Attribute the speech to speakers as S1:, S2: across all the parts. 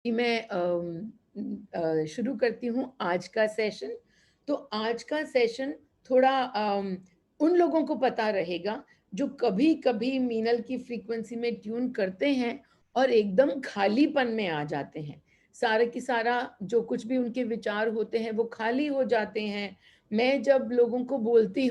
S1: कि मैं शुरू करती हूँ आज का सेशन। तो आज का सेशन थोड़ा उन लोगों को पता रहेगा जो कभी-कभी मीनल की फ्रीक्वेंसी में ट्यून करते हैं और एकदम खालीपन में आ जाते हैं। सारे की सारा जो कुछ भी उनके विचार होते हैं वो खाली हो जाते हैं। मैं जब लोगों को बोलती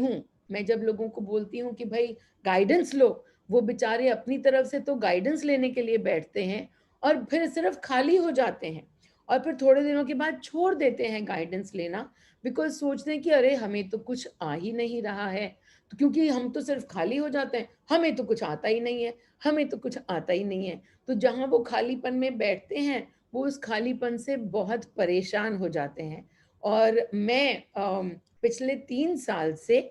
S1: हूँ कि भई गाइडेंस लो, वो बेचारे अपनी तरफ से तो गाइडेंस लेने के लिए बैठते हैं और फिर सिर्फ खाली हो जाते हैं और फिर थोड़े दिनों के बाद छोड़ देते हैं गाइडेंस लेना बिकॉज़ सोचते हैं कि अरे हमें तो कुछ आ ही नहीं रहा है। तो क्योंकि हम तो सिर्फ खाली हो जाते हैं, हमें तो कुछ आता ही नहीं है, हमें तो कुछ आता ही नहीं है। तो जहाँ वो खालीपन में बैठते हैं, वो उस खालीपन से बहुत परेशान हो जाते हैं। और मैं पिछले 3 साल से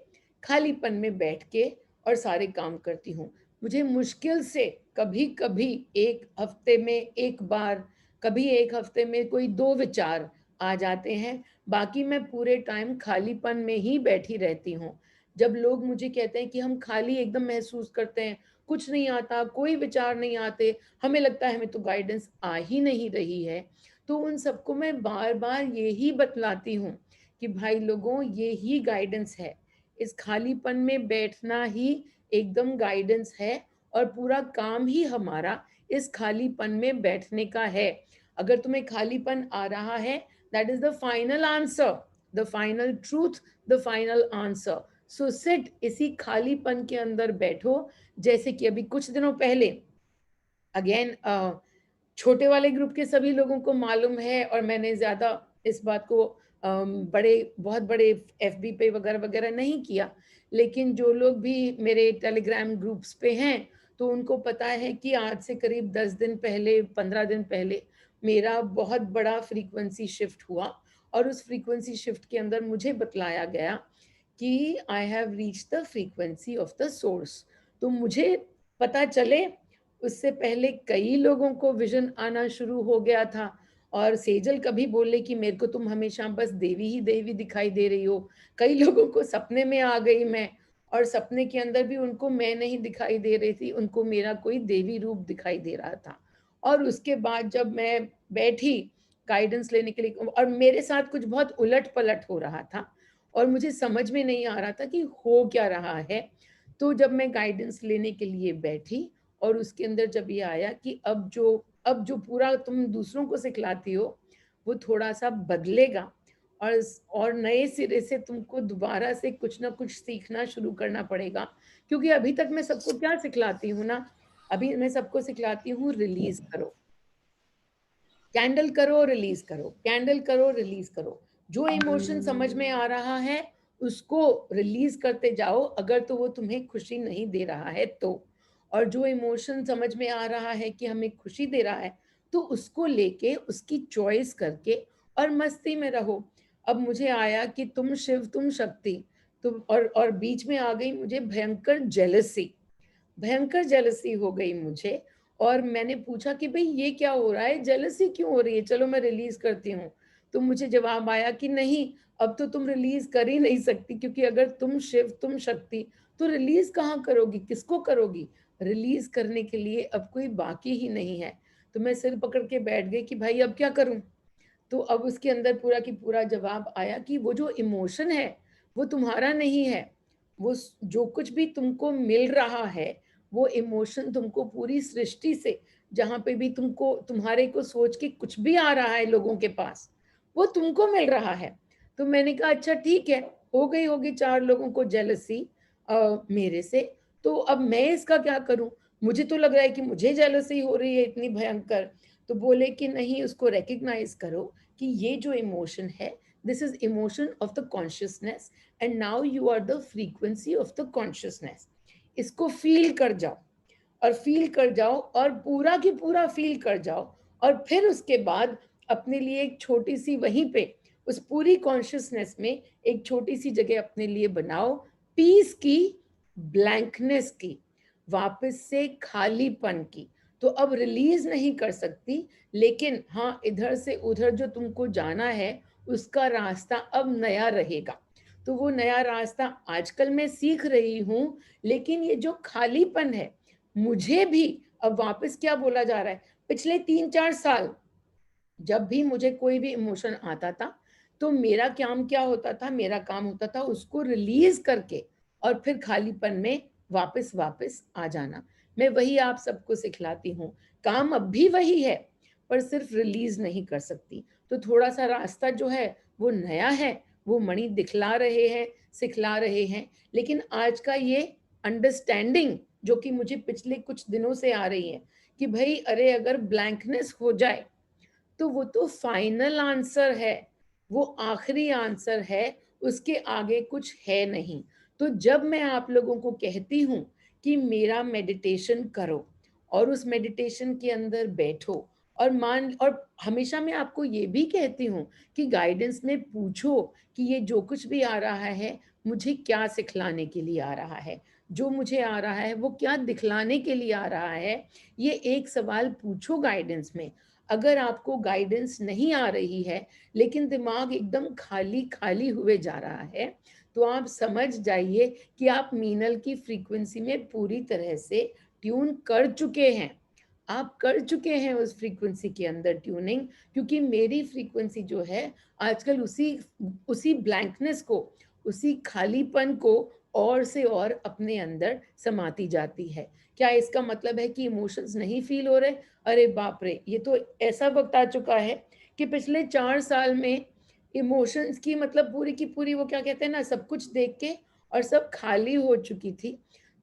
S1: खालीपन में बैठ के और सारे काम करती हूँ। मुझे मुश्किल से कभी-कभी 1 हफ्ते में 1 बार, कभी 1 हफ्ते में कोई 2 विचार आ जाते हैं, बाकी मैं पूरे टाइम खालीपन में ही बैठी रहती हूँ। जब लोग मुझे कहते हैं कि हम खाली एकदम महसूस करते हैं, कुछ नहीं आता, कोई विचार नहीं आते, हमें लगता है हमें तो गाइडेंस आ ही नहीं रही है, तो उन सबको मैं बार-बार यही बतलाती हूँ कि भाई लोगों ये ही गाइडेंस है। इस खालीपन में बैठना ही एकदम गाइडेंस है और पूरा काम ही हमारा इस खालीपन में बैठने का है। अगर तुम्हें खालीपन आ रहा है, that is the final answer, the final truth, the final answer. So sit इसी खालीपन के अंदर बैठो, जैसे कि अभी कुछ दिनों पहले अगेन छोटे वाले ग्रुप के सभी लोगों को मालूम है और मैंने ज़्यादा इस बात को बहुत बड़े एफबी पे वगैरह-वगैरह नहीं किया। लेकिन जो लोग भी मेरे टेलीग्राम ग्रुप्स पे हैं, तो उनको पता है कि आज से करीब 10 दिन पहले, 15 दिन पहले मेरा बहुत बड़ा फ्रीक्वेंसी शिफ्ट हुआ और उस फ्रीक्वेंसी शिफ्ट के अंदर मुझे बतलाया गया कि I have reached the frequency of the source. तो मुझे पता चले उससे पहले कई लोगों को विज़न आना शुरू हो गया था और सेजल कभी बोले कि मेरे को तुम हमेशा बस देवी ही देवी दिखाई दे रही हो। कई लोगों को सपने में आ गई मैं और सपने के अंदर भी उनको मैं नहीं दिखाई दे रही थी, उनको मेरा कोई देवी रूप दिखाई दे रहा था। और उसके बाद जब मैं बैठी गाइडेंस लेने के लिए और मेरे साथ कुछ बहुत उलट-पलट हो रहा था और मुझे समझ में नहीं आ रहा था कि हो क्या रहा है। तो जब मैं गाइडेंस लेने के लिए बैठी और उसके अंदर जब ये आया कि अब जो पूरा तुम दूसरों को सिखलाती हो, वो थोड़ा-सा बदलेगा और नए सिरे से तुमको दोबारा से कुछ ना कुछ सीखना शुरू करना पड़ेगा। क्योंकि अभी तक मैं सबको क्या सिखलाती हूँ ना, अभी मैं सबको सिखलाती हूँ रिलीज़ करो। कैंडल करो, रिलीज़ करो, कैंडल करो, रिलीज़ करो। जो इमोशन समझ में आ रहा है, उसको रिलीज़ करते जाओ, अगर तो वो तुम्हें खुशी नहीं दे रहा है तो। और जो इमोशन समझ में आ रहा है कि हमें खुशी दे रहा है, तो उसको लेके, उसकी चॉइस करके और मस्ती में रहो। अब मुझे आया कि तुम शिव, तुम शक्ति, तुम और बीच में आ गई मुझे भयंकर जेलसी हो गई मुझे और मैंने पूछा कि भई ये क्या हो रहा है? जेलसी क्यों हो रही है? चलो मैं रिलीज़ करती हूँ। तो मुझे जवाब आया कि नहीं, अब तो तुम रिलीज़ कर ही नहीं सकती क्योंकि अगर तुम शिव, तुम शक्ति, तो रिलीज़ कहाँ करोगी? किसको करोगी? रिलीज़ करने के लिए अब कोई बाकी ही नहीं है। तो मैं सिर पकड़ के बैठ गई कि भाई अब क्या करूँ? तो अब उसके अंदर पूरा की पूरा जवाब आया कि वो जो इमोशन है, वो तुम्हारा नहीं है। वो स जो कुछ भी तुमको मिल रहा है, वो इमोशन तुमको पूरी सृष्टि से जहाँ पे भी तुमको तुम्हारे को सोच के कुछ भी आ रहा है लोगों के पास, वो तुमको मिल रहा है। तो मैंने कहा अच्छा ठीक है, हो गई होगी 4 लोगों को जेलसी मेरे से, तो अब मैं इसका क्या करूँ? मुझे तो लग रहा है कि मुझे जेलसी हो रही है इतनी भयंकर। तो बोले कि नहीं उसको रिकॉग्नाइज़ करो कि ये जो इमोशन है, this is emotion of the consciousness and now you are the frequency of the consciousness. इसको फ़ील कर जाओ और फ़ील कर जाओ और पूरा की पूरा फ़ील कर जाओ और फिर उसके बाद अपने लिए एक छोटी-सी वहीं पे, उस पूरी कॉन्शसनेस में एक छोटी-सी जगह अपने लिए बनाओ, पीस की, ब्लैंकनेस की, वापस से खालीपन की। तो अब रिलीज़ नहीं कर सकती, लेकिन हाँ, इधर से उधर जो तुमको जाना है, उसका रास्ता अब नया रहेगा। तो वो नया रास्ता आजकल मैं सीख रही हूँ, लेकिन ये जो खालीपन है, मुझे भी अब वापस क्या बोला जा रहा है, पिछले 3-4 साल जब भी मुझे कोई भी इमोशन आता था, तो मेरा काम क्या होता था, मेरा काम होता था उसको रिलीज करके और फिर खालीपन में वापस वापस आ जाना। मैं वही आप सबको सिखलाती हूँ। काम अब भी वही है, पर सिर्फ रिलीज नहीं कर सकती। तो थोड़ा सा रास्ता जो है वो नया है, वो मणि दिखला रहे हैं, सिखला रहे हैं। लेकिन आज का ये अंडरस्टैंडिंग जो कि मुझे पिछले कुछ दिनों से आ रही है कि भाई अरे अगर ब्लैंकनेस हो जाए तो वो तो फाइनल आंसर है, वो आखिरी आंसर है, उसके आगे कुछ है नहीं। तो जब मैं आप लोगों को कहती हूँ कि मेरा मेडिटेशन करो और उस मेडिटेशन के अंदर बैठो और हमेशा मैं आपको ये भी कहती हूँ कि गाइडेंस में पूछो कि ये जो कुछ भी आ रहा है मुझे क्या सिखलाने के लिए आ रहा है, जो मुझे आ रहा है वो क्या दिखलाने के लिए आ रहा है। ये एक सवाल पूछो गाइडेंस में। अगर आपको गाइडेंस नहीं आ रही है लेकिन दिमाग एकदम खाली खाली हुए जा रहा है, तो आप समझ जाइए कि आप मीनल की फ्रीक्वेंसी में पूरी तरह से ट्यून कर चुके हैं। आप कर चुके हैं उस फ्रीक्वेंसी के अंदर ट्यूनिंग, क्योंकि मेरी फ्रीक्वेंसी जो है आजकल उसी उसी ब्लैंकनेस को, उसी खालीपन को और से और अपने अंदर समाती जाती है। क्या इसका मतलब है कि इमोशंस नहीं फील हो रहे? अरे बाप रे! ये तो ऐसा वक़्त आ चुका है कि पिछले 4 साल में इमोशंस की मतलब पूरी की पूरी वो क्या कहते हैं ना, सब कुछ देख के और सब खाली हो चुकी थी।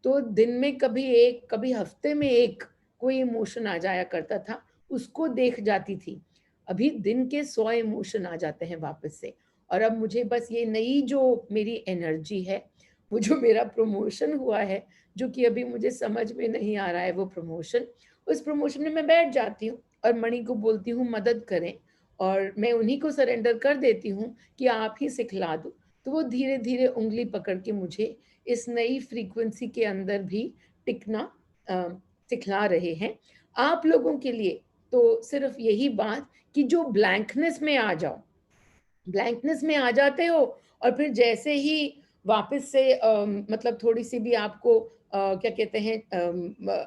S1: तो दिन में कभी 1, कभी हफ्ते में 1 कोई इमोशन आ जाया करता था, उसको देख जाती थी। अभी दिन के 100 इमोशन आ जाते हैं वापस से। और अब मुझे बस ये नई जो मेरी एनर्जी है, वो जो मेरा प्रमोशन हुआ है, जो कि अभी मुझे समझ में नहीं आ रहा है वो प्रमोशन, उस प्रमोशन में मैं बैठ जाती हूँ और मणि को बोलती हूँ मदद करें, और मैं उन्हीं को सरेंडर कर देती हूँ कि आप ही सिखला दो। तो वो धीरे-धीरे उँगली पकड़ के मुझे इस नई फ्रीक्वेंसी के अंदर भी टिकना अ, सिखला रहे हैं। आप लोगों के लिए तो सिर्फ़ यही बात कि जो ब्लैंकनेस में आ जाओ, ब्लैंकनेस में आ जाते हो और फिर जैसे ही वापस से मतलब थोड़ी-सी भी आपको क्या कहते हैं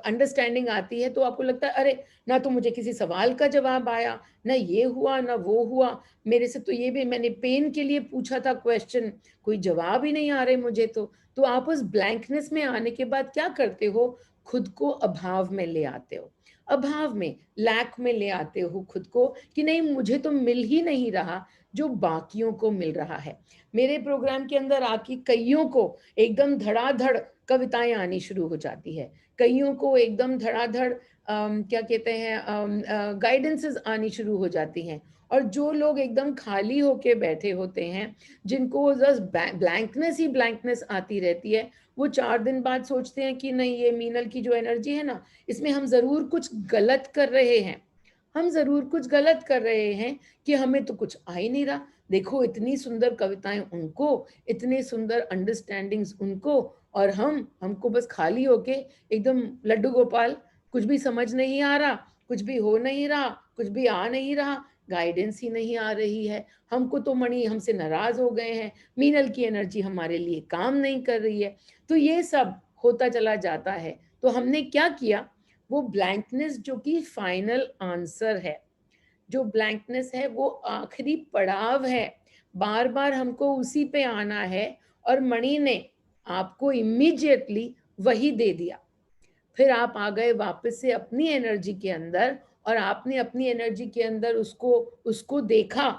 S1: अंडरस्टैंडिंग आती है तो आपको लगता है अरे! ना तो मुझे किसी सवाल का जवाब आया, ना ये हुआ, ना वो हुआ। मेरे से तो ये भी मैंने पेन के लिए पूछा था क्वेश्चन, कोई जवाब ही नहीं आ रहे मुझे तो। तो आप उस ब्लैंकनेस में आने के बाद क्या करते हो? खुद को अभाव में ले आते हो। अभाव में, लैक में ले आते हो खुद को कि नहीं मुझे तो मिल ही नहीं रहा जो बाकियों को मिल रहा है। मेरे प्रोग्राम के अंदर आके कइयों को एकदम धड़ाधड़ कविताएँ आनी शुरू हो जाती है। कइयों को एकदम धड़ाधड़ क्या कहते हैं गाइडेंसेस आनी शुरू हो जाती हैं। और जो लोग एकदम खाली होके बैठे होते हैं, जिनको जस्ट ब्लैंकनेस ही ब्लैंकनेस आती रहती है, वो 4 दिन बाद सोचते हैं कि नहीं ये मीनल की जो एनर्जी है ना, इसमें हम ज़रूर कुछ गलत कर रहे हैं। हम ज़रूर कुछ गलत कर रहे हैं कि हमें तो कुछ आ ही नहीं रहा। देखो इतनी सुंदर कविताएँ उनको, इतने सुंदर अंडरस्टैंडिंग्स उनको और हमको बस खाली होके एकदम लड्डू गोपाल, कुछ भी समझ नहीं आ रहा, कुछ भी हो नहीं रहा, कुछ भी आ नहीं रहा, गाइडेंस ही नहीं आ रही है। हमको तो मणि हमसे नाराज़ हो गए हैं, मीनल की एनर्जी हमारे लिए काम नहीं कर रही है। तो ये सब होता चला जाता है। तो हमने क्या किया, वो ब्लैंकनेस जो कि फाइनल आंसर है, जो ब्लैंकनेस है वो आखिरी पड़ाव है। बार-बार हमको उसी पे आना है और मणि ने आपको इमीडिएटली वही दे दिया। फिर आप आ गए वापस से अपनी एनर्जी के अंदर और आपने अपनी एनर्जी के अंदर उसको उसको देखा,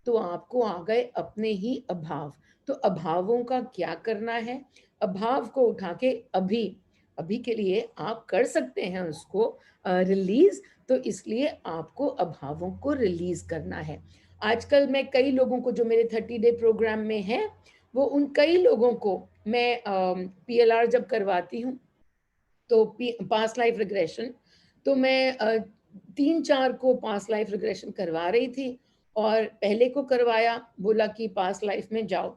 S1: तो आपको आ गए अपने ही अभाव। तो अभावों का क्या करना है? अभाव को उठा के अभी, अभी के लिए आप कर सकते हैं उसको रिलीज़, तो इसलिए आपको अभावों को रिलीज़ करना है। आजकल मैं कई लोगों को जो मेरे 30 डे प्रोग्राम में हैं, वो उन कई लोगों को मैं पीएलआर जब करवाती हूँ तो पास्ट लाइफ रिग्रेशन, तो मैं 3-4 को पास्ट लाइफ रिग्रेशन करवा रही थी और पहले को करवाया, बोला कि पास्ट लाइफ में जाओ।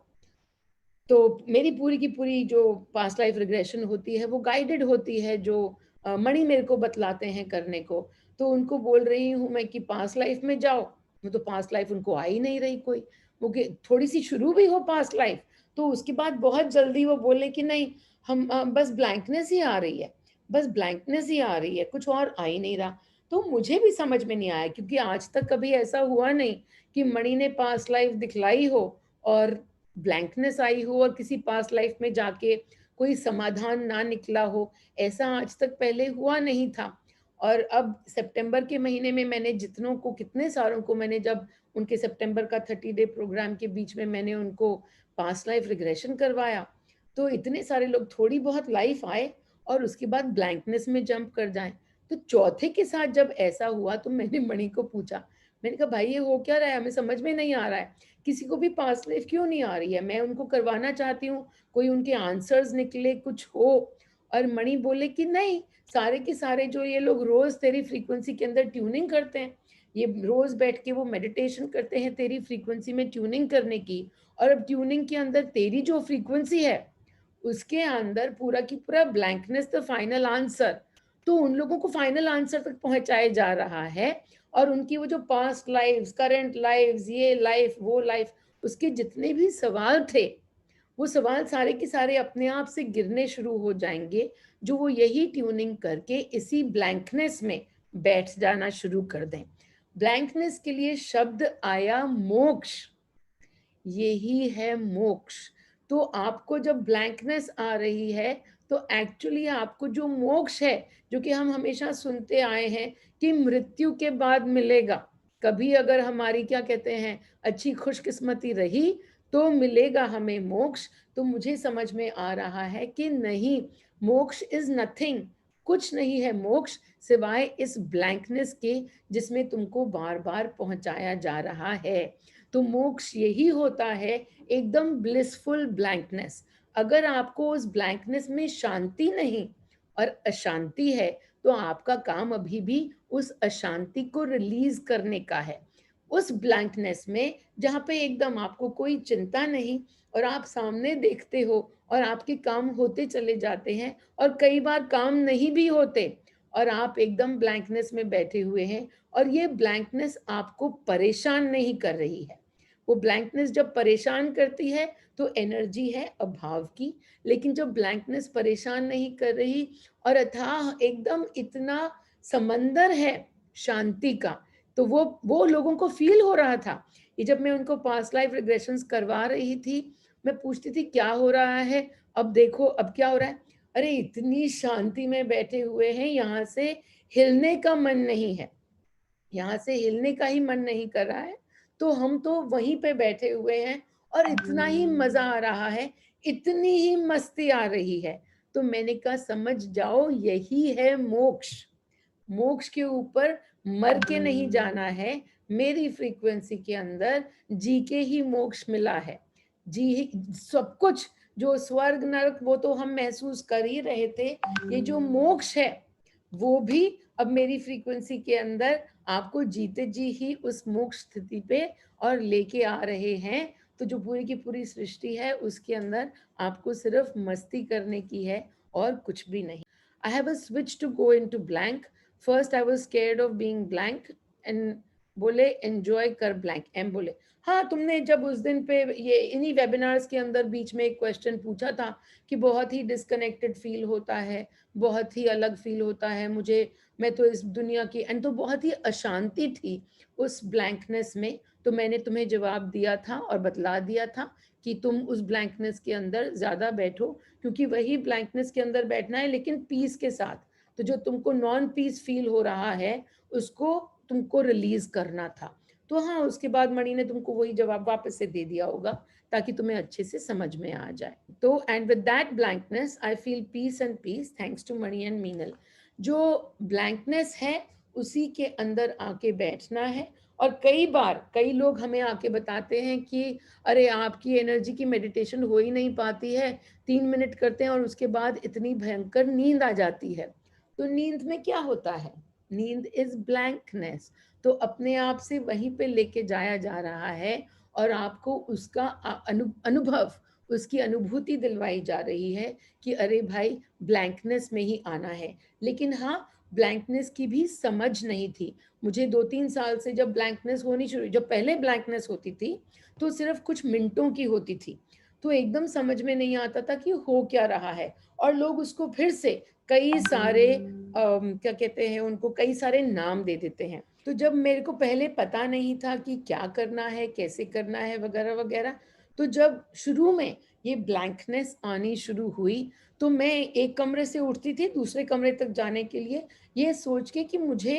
S1: तो मेरी पूरी की पूरी जो पास्ट लाइफ रिग्रेशन होती है, वो गाइडेड होती है, जो मणि मेरे को बतलाते हैं करने को। तो उनको बोल रही हूँ मैं कि पास्ट लाइफ में जाओ, वो तो पास्ट लाइफ उनको आ ही नहीं रही कोई। वो कि थोड़ी-सी शुरू भी हो पास्ट लाइफ, तो उसके बाद बहुत जल्दी वो बोले कि नहीं हम बस ब्लैंकनेस ही आ रही है, बस ब्लैंकनेस ही आ रही है, कुछ और आ ही नहीं रहा। तो मुझे भी समझ में नहीं आया, क्योंकि आज तक कभी ऐसा हुआ नहीं कि मणि ने पास्ट लाइफ दिखलाई हो और ब्लैंकनेस आई हो और किसी पास्ट लाइफ में जाके कोई समाधान ना निकला हो। ऐसा आज तक पहले हुआ नहीं था। और अब सितंबर के महीने में मैंने जितनों को, कितने सारों को मैंने, जब उनके सितंबर का 30 डे प्रोग्राम के बीच में मैंने उनको पास्ट लाइफ रिग्रेशन करवाया, तो इतने सारे लोग थोड़ी बहुत लाइफ आए और उसके बाद ब्लैंकनेस में जंप कर जाएं। तो चौथे के साथ जब ऐसा हुआ तो मैंने मणि को पूछा, मैंने कहा भाई ये हो क्या रहा है, हमें समझ में नहीं आ रहा है, किसी को भी पास्ट लाइफ क्यों नहीं आ रही है, मैं उनको करवाना चाहती हूँ, कोई उनके आंसर्स निकले, कुछ हो। और मणि बोले कि नहीं, सारे के सारे जो ये लोग रोज तेरी फ्रीक्वेंसी के अंदर ट्यूनिंग करते हैं, ये रोज बैठ के वो मेडिटेशन करते हैं तेरी फ्रीक्वेंसी में ट्यूनिंग करने की, और अब ट्यूनिंग के अंदर तेरी जो फ्रीक्वेंसी है उसके अंदर पूरा की पूरा ब्लैंकनेस द फाइनल आंसर। तो उन लोगों को फाइनल आंसर तक पहुंचाया जा रहा है, और उनकी वो जो पास्ट लाइव्स, करंट लाइव्स, ये लाइफ, वो लाइफ, उसके जितने भी सवाल थे, वो सवाल सारे के सारे अपने आप से गिरने शुरू हो जाएंगे, जो वो यही ट्यूनिंग करके इसी ब्लैंकनेस में बैठ जाना शुरू कर दें। ब्लैंकनेस के लिए शब्द आया मोक्ष, यही है मोक्ष। तो आपको जब ब्लैंकनेस आ रही है, तो एक्चुअली आपको जो मोक्ष है, जो कि हम हमेशा सुनते आए हैं कि मृत्यु के बाद मिलेगा, कभी अगर हमारी क्या कहते हैं अच्छी खुशकिस्मती रही तो मिलेगा हमें मोक्ष। तो मुझे समझ में आ रहा है कि नहीं, मोक्ष इज नथिंग, कुछ नहीं है मोक्ष सिवाय इस ब्लैंकनेस के जिसमें तुमको बार बार पहुंचाया जा रहा है। तो मोक्ष यही होता है, एकदम ब्लिसफुल ब्लैंकनेस। अगर आपको उस ब्लैंकनेस में शांति नहीं और अशांति है, तो आपका काम अभी भी उस अशांति को रिलीज करने का है। उस ब्लैंकनेस में जहाँ पे एकदम आपको कोई चिंता नहीं और आप सामने देखते हो और आपके काम होते चले जाते हैं, और कई बार काम नहीं भी होते और आप एकदम ब्लैंकनेस में बैठे हुए हैं, और ये ब्लैंकनेस आपको परेशान नहीं कर रही है। वो ब्लैंकनेस जब परेशान करती है तो एनर्जी है अभाव की, लेकिन जब ब्लैंकनेस परेशान नहीं कर रही और अथाह एकदम इतना समंदर है शांति का, तो वो लोगों को फील हो रहा था। ये जब मैं उनको पास्ट लाइफ रिग्रेशंस करवा रही थी, मैं पूछती थी क्या हो रहा है, अब देखो अब क्या हो रहा है, अरे इतनी शांति में बैठे हुए हैं, यहाँ से हिलने का मन नहीं है, यहाँ से हिलने का ही मन नहीं कर रहा है, तो हम तो वहीं पे बैठे हुए हैं और इतना ही मजा आ रहा है, इतनी ही मस्ती आ रही है। तो मैंने कहा समझ जाओ यही है मोक्ष। मोक्ष के ऊपर मर के नहीं जाना है, मेरी फ्रीक्वेंसी के अंदर जी के ही मोक्ष मिला है। जी सब कुछ, जो स्वर्ग नरक वो तो हम महसूस कर ही रहे थे, ये जो मोक्ष है वो भी अब मेरी फ्रीक्वेंसी के अंदर आपको जीते जी ही उस मोक्ष स्थिति पे और लेके आ रहे हैं। तो जो पूरी की पूरी सृष्टि है उसके अंदर आपको सिर्फ मस्ती करने की है और कुछ भी नहीं। I have a switch to go into blank. First I was scared of being blank and बोले enjoy कर blank। एम बोले हाँ, तुमने जब उस दिन पे ये इन्हीं वेबिनार्स के अंदर बीच में एक क्वेश्चन पूछा था कि बहुत ही डिस्कनेक्टेड फील होता है, बहुत ही अलग फील होता है मुझे, मैं तो इस दुनिया की, एंड तो बहुत ही अशांति थी उस ब्लैंकनेस में। तो मैंने तुम्हें जवाब दिया था और बतला दिया था कि तुम उस ब्लैंकनेस के अंदर ज्यादा बैठो, क्योंकि वही ब्लैंकनेस के अंदर बैठना है लेकिन पीस के साथ। तो जो तुमको नॉन पीस फील हो रहा है उसको तुमको रिलीज करना था। तो हाँ, उसके बाद मणि ने तुमको वही जवाब वापस से दे दिया होगा ताकि तुम्हें अच्छे से समझ में आ जाए। तो and with that blankness I feel peace and peace, thanks to Mani and Meenal. जो ब्लैंकनेस है उसी के अंदर आके बैठना है। और कई बार कई लोग हमें आके बताते हैं कि अरे आपकी एनर्जी की मेडिटेशन हो ही नहीं पाती है, 3 मिनट करते हैं और उसके बाद इतनी भयंकर नींद आ जाती है। तो नींद में क्या होता है, नींद इज ब्लैंकनेस। तो अपने आप से वहीं पे लेके जाया जा रहा है और आपको उसका अनुभव, उसकी अनुभूति दिलवाई जा रही है कि अरे भाई ब्लैंकनेस में ही आना है। लेकिन हाँ, ब्लैंकनेस की भी समझ नहीं थी मुझे। 2-3 साल से जब ब्लैंकनेस होनी शुरू, जब पहले ब्लैंकनेस होती थी तो सिर्फ कुछ मिनटों की होती थी, तो एकदम समझ में नहीं आता था कि हो क्या रहा है, और लोग उसको फिर से कई सारे क्या कहते हैं उनको, कई सारे नाम दे देते हैं। तो जब मेरे को पहले पता नहीं था कि क्या करना है, कैसे करना है वगैरह-वगैरह, तो जब शुरू में ये ब्लैंकनेस आनी शुरू हुई, तो मैं एक कमरे से उठती थी दूसरे कमरे तक जाने के लिए, ये सोच के कि मुझे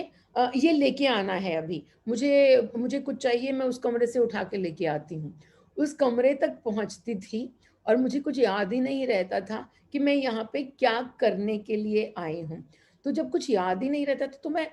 S1: ये लेके आना है अभी, मुझे मुझे कुछ चाहिए, मैं उस कमरे से उठा के लेके आती हूँ। उस कमरे तक पहुँचती थी और मुझे कुछ याद ही नहीं रहता था कि मैं यहाँ पे क्या करने के लिए आई हूँ। तो जब कुछ याद ही नहीं रहता था तो मैं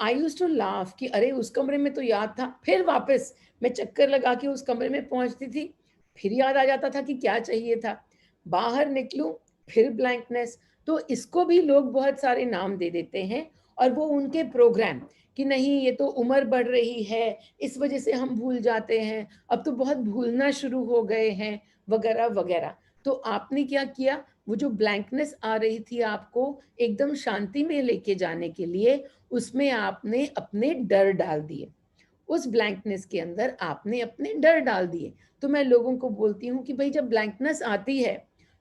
S1: आई यूज्ड टू लाफ कि अरे उस कमरे में तो याद था। फिर वापस मैं चक्कर लगा के उस कमरे में पहुँचती थी, फिर याद आ जाता था कि क्या चाहिए था। बाहर निकलूँ, फिर ब्लैंकनेस। तो इसको भी लोग बहुत सारे नाम दे देते हैं, और वो उनके प्रोग्राम कि नहीं ये तो उम्र बढ़ रही है, इस वज़ह से हम भूल जाते हैं, अब तो बहुत भूलना शुरू हो गए हैं, वगैरह-वगैरह। तो आपने क्या किया, वो जो ब्लैंकनेस आ रही थी आपको एकदम शांति में लेके जाने के लिए, उसमें आपने अपने डर डाल दिए। उस ब्लैंकनेस के अंदर आपने अपने डर डाल दिए। तो मैं लोगों को बोलती हूँ कि भई जब ब्लैंकनेस आती है,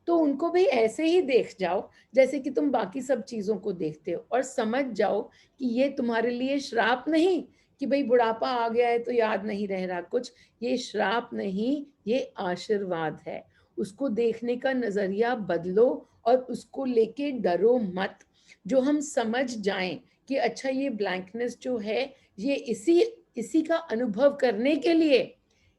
S1: तो उनको भी ऐसे ही देख जाओ, जैसे कि तुम बाकी सब चीज़ों को देखते हो, और समझ जाओ कि ये तुम्हारे लिए श्राप नहीं कि भई बुढ़ापा आ गया है तो याद नहीं रह रहा कुछ। ये श्राप नहीं, ये आशीर्वाद है। उसको देखने का नज़रिया बदलो और उसको लेके डरो मत। जो हम समझ जाएँ कि अच्छा ये ब्लैंकनेस जो है, ये इसी इसी का अनुभव करने के लिए,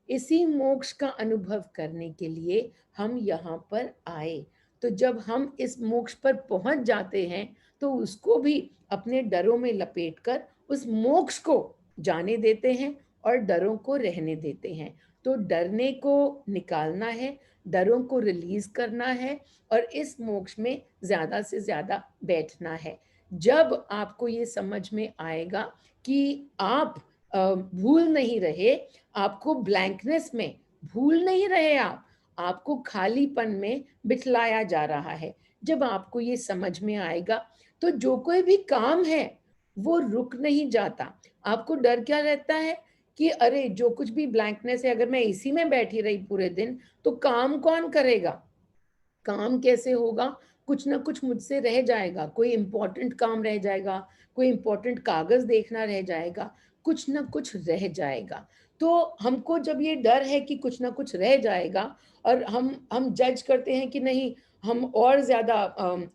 S1: इसी मोक्ष का अनुभव करने के लिए हम यहाँ पर आए। तो जब हम इस मोक्ष पर पहुँच जाते हैं, तो उसको भी अपने डरों में लपेटकर उस मोक्ष को जाने देते हैं और डरों को रहने देते हैं। तो डरने को निकालना है, डरों को रिलीज़ करना है और इस मोक्ष में ज़्यादा से ज़्यादा बैठना है। जब आपको ये समझ में आएगा कि आप भूल नहीं रहे, आपको ब्लैंकनेस में भूल नहीं रहे आप, आपको खालीपन में बिठलाया जा रहा है। जब आपको ये समझ में आएगा, तो जो कोई भी काम है, वो रुक नहीं जाता। आपको डर क्या रहता है कि अरे! जो कुछ भी ब्लैंकनेस है, अगर मैं इसी में बैठी रही पूरे दिन, तो काम कौन करेगा? काम कैसे होगा? कुछ ना कुछ मुझसे रह जाएगा, कोई इम्पोर्टेंट काम रह जाएगा, कोई इम्पोर्टेंट कागज़ देखना रह जाएगा, कुछ ना कुछ रह जाएगा। तो हमको जब ये डर है कि कुछ ना कुछ रह जाएगा, और हम जज करते हैं कि नहीं, हम और ज़्यादा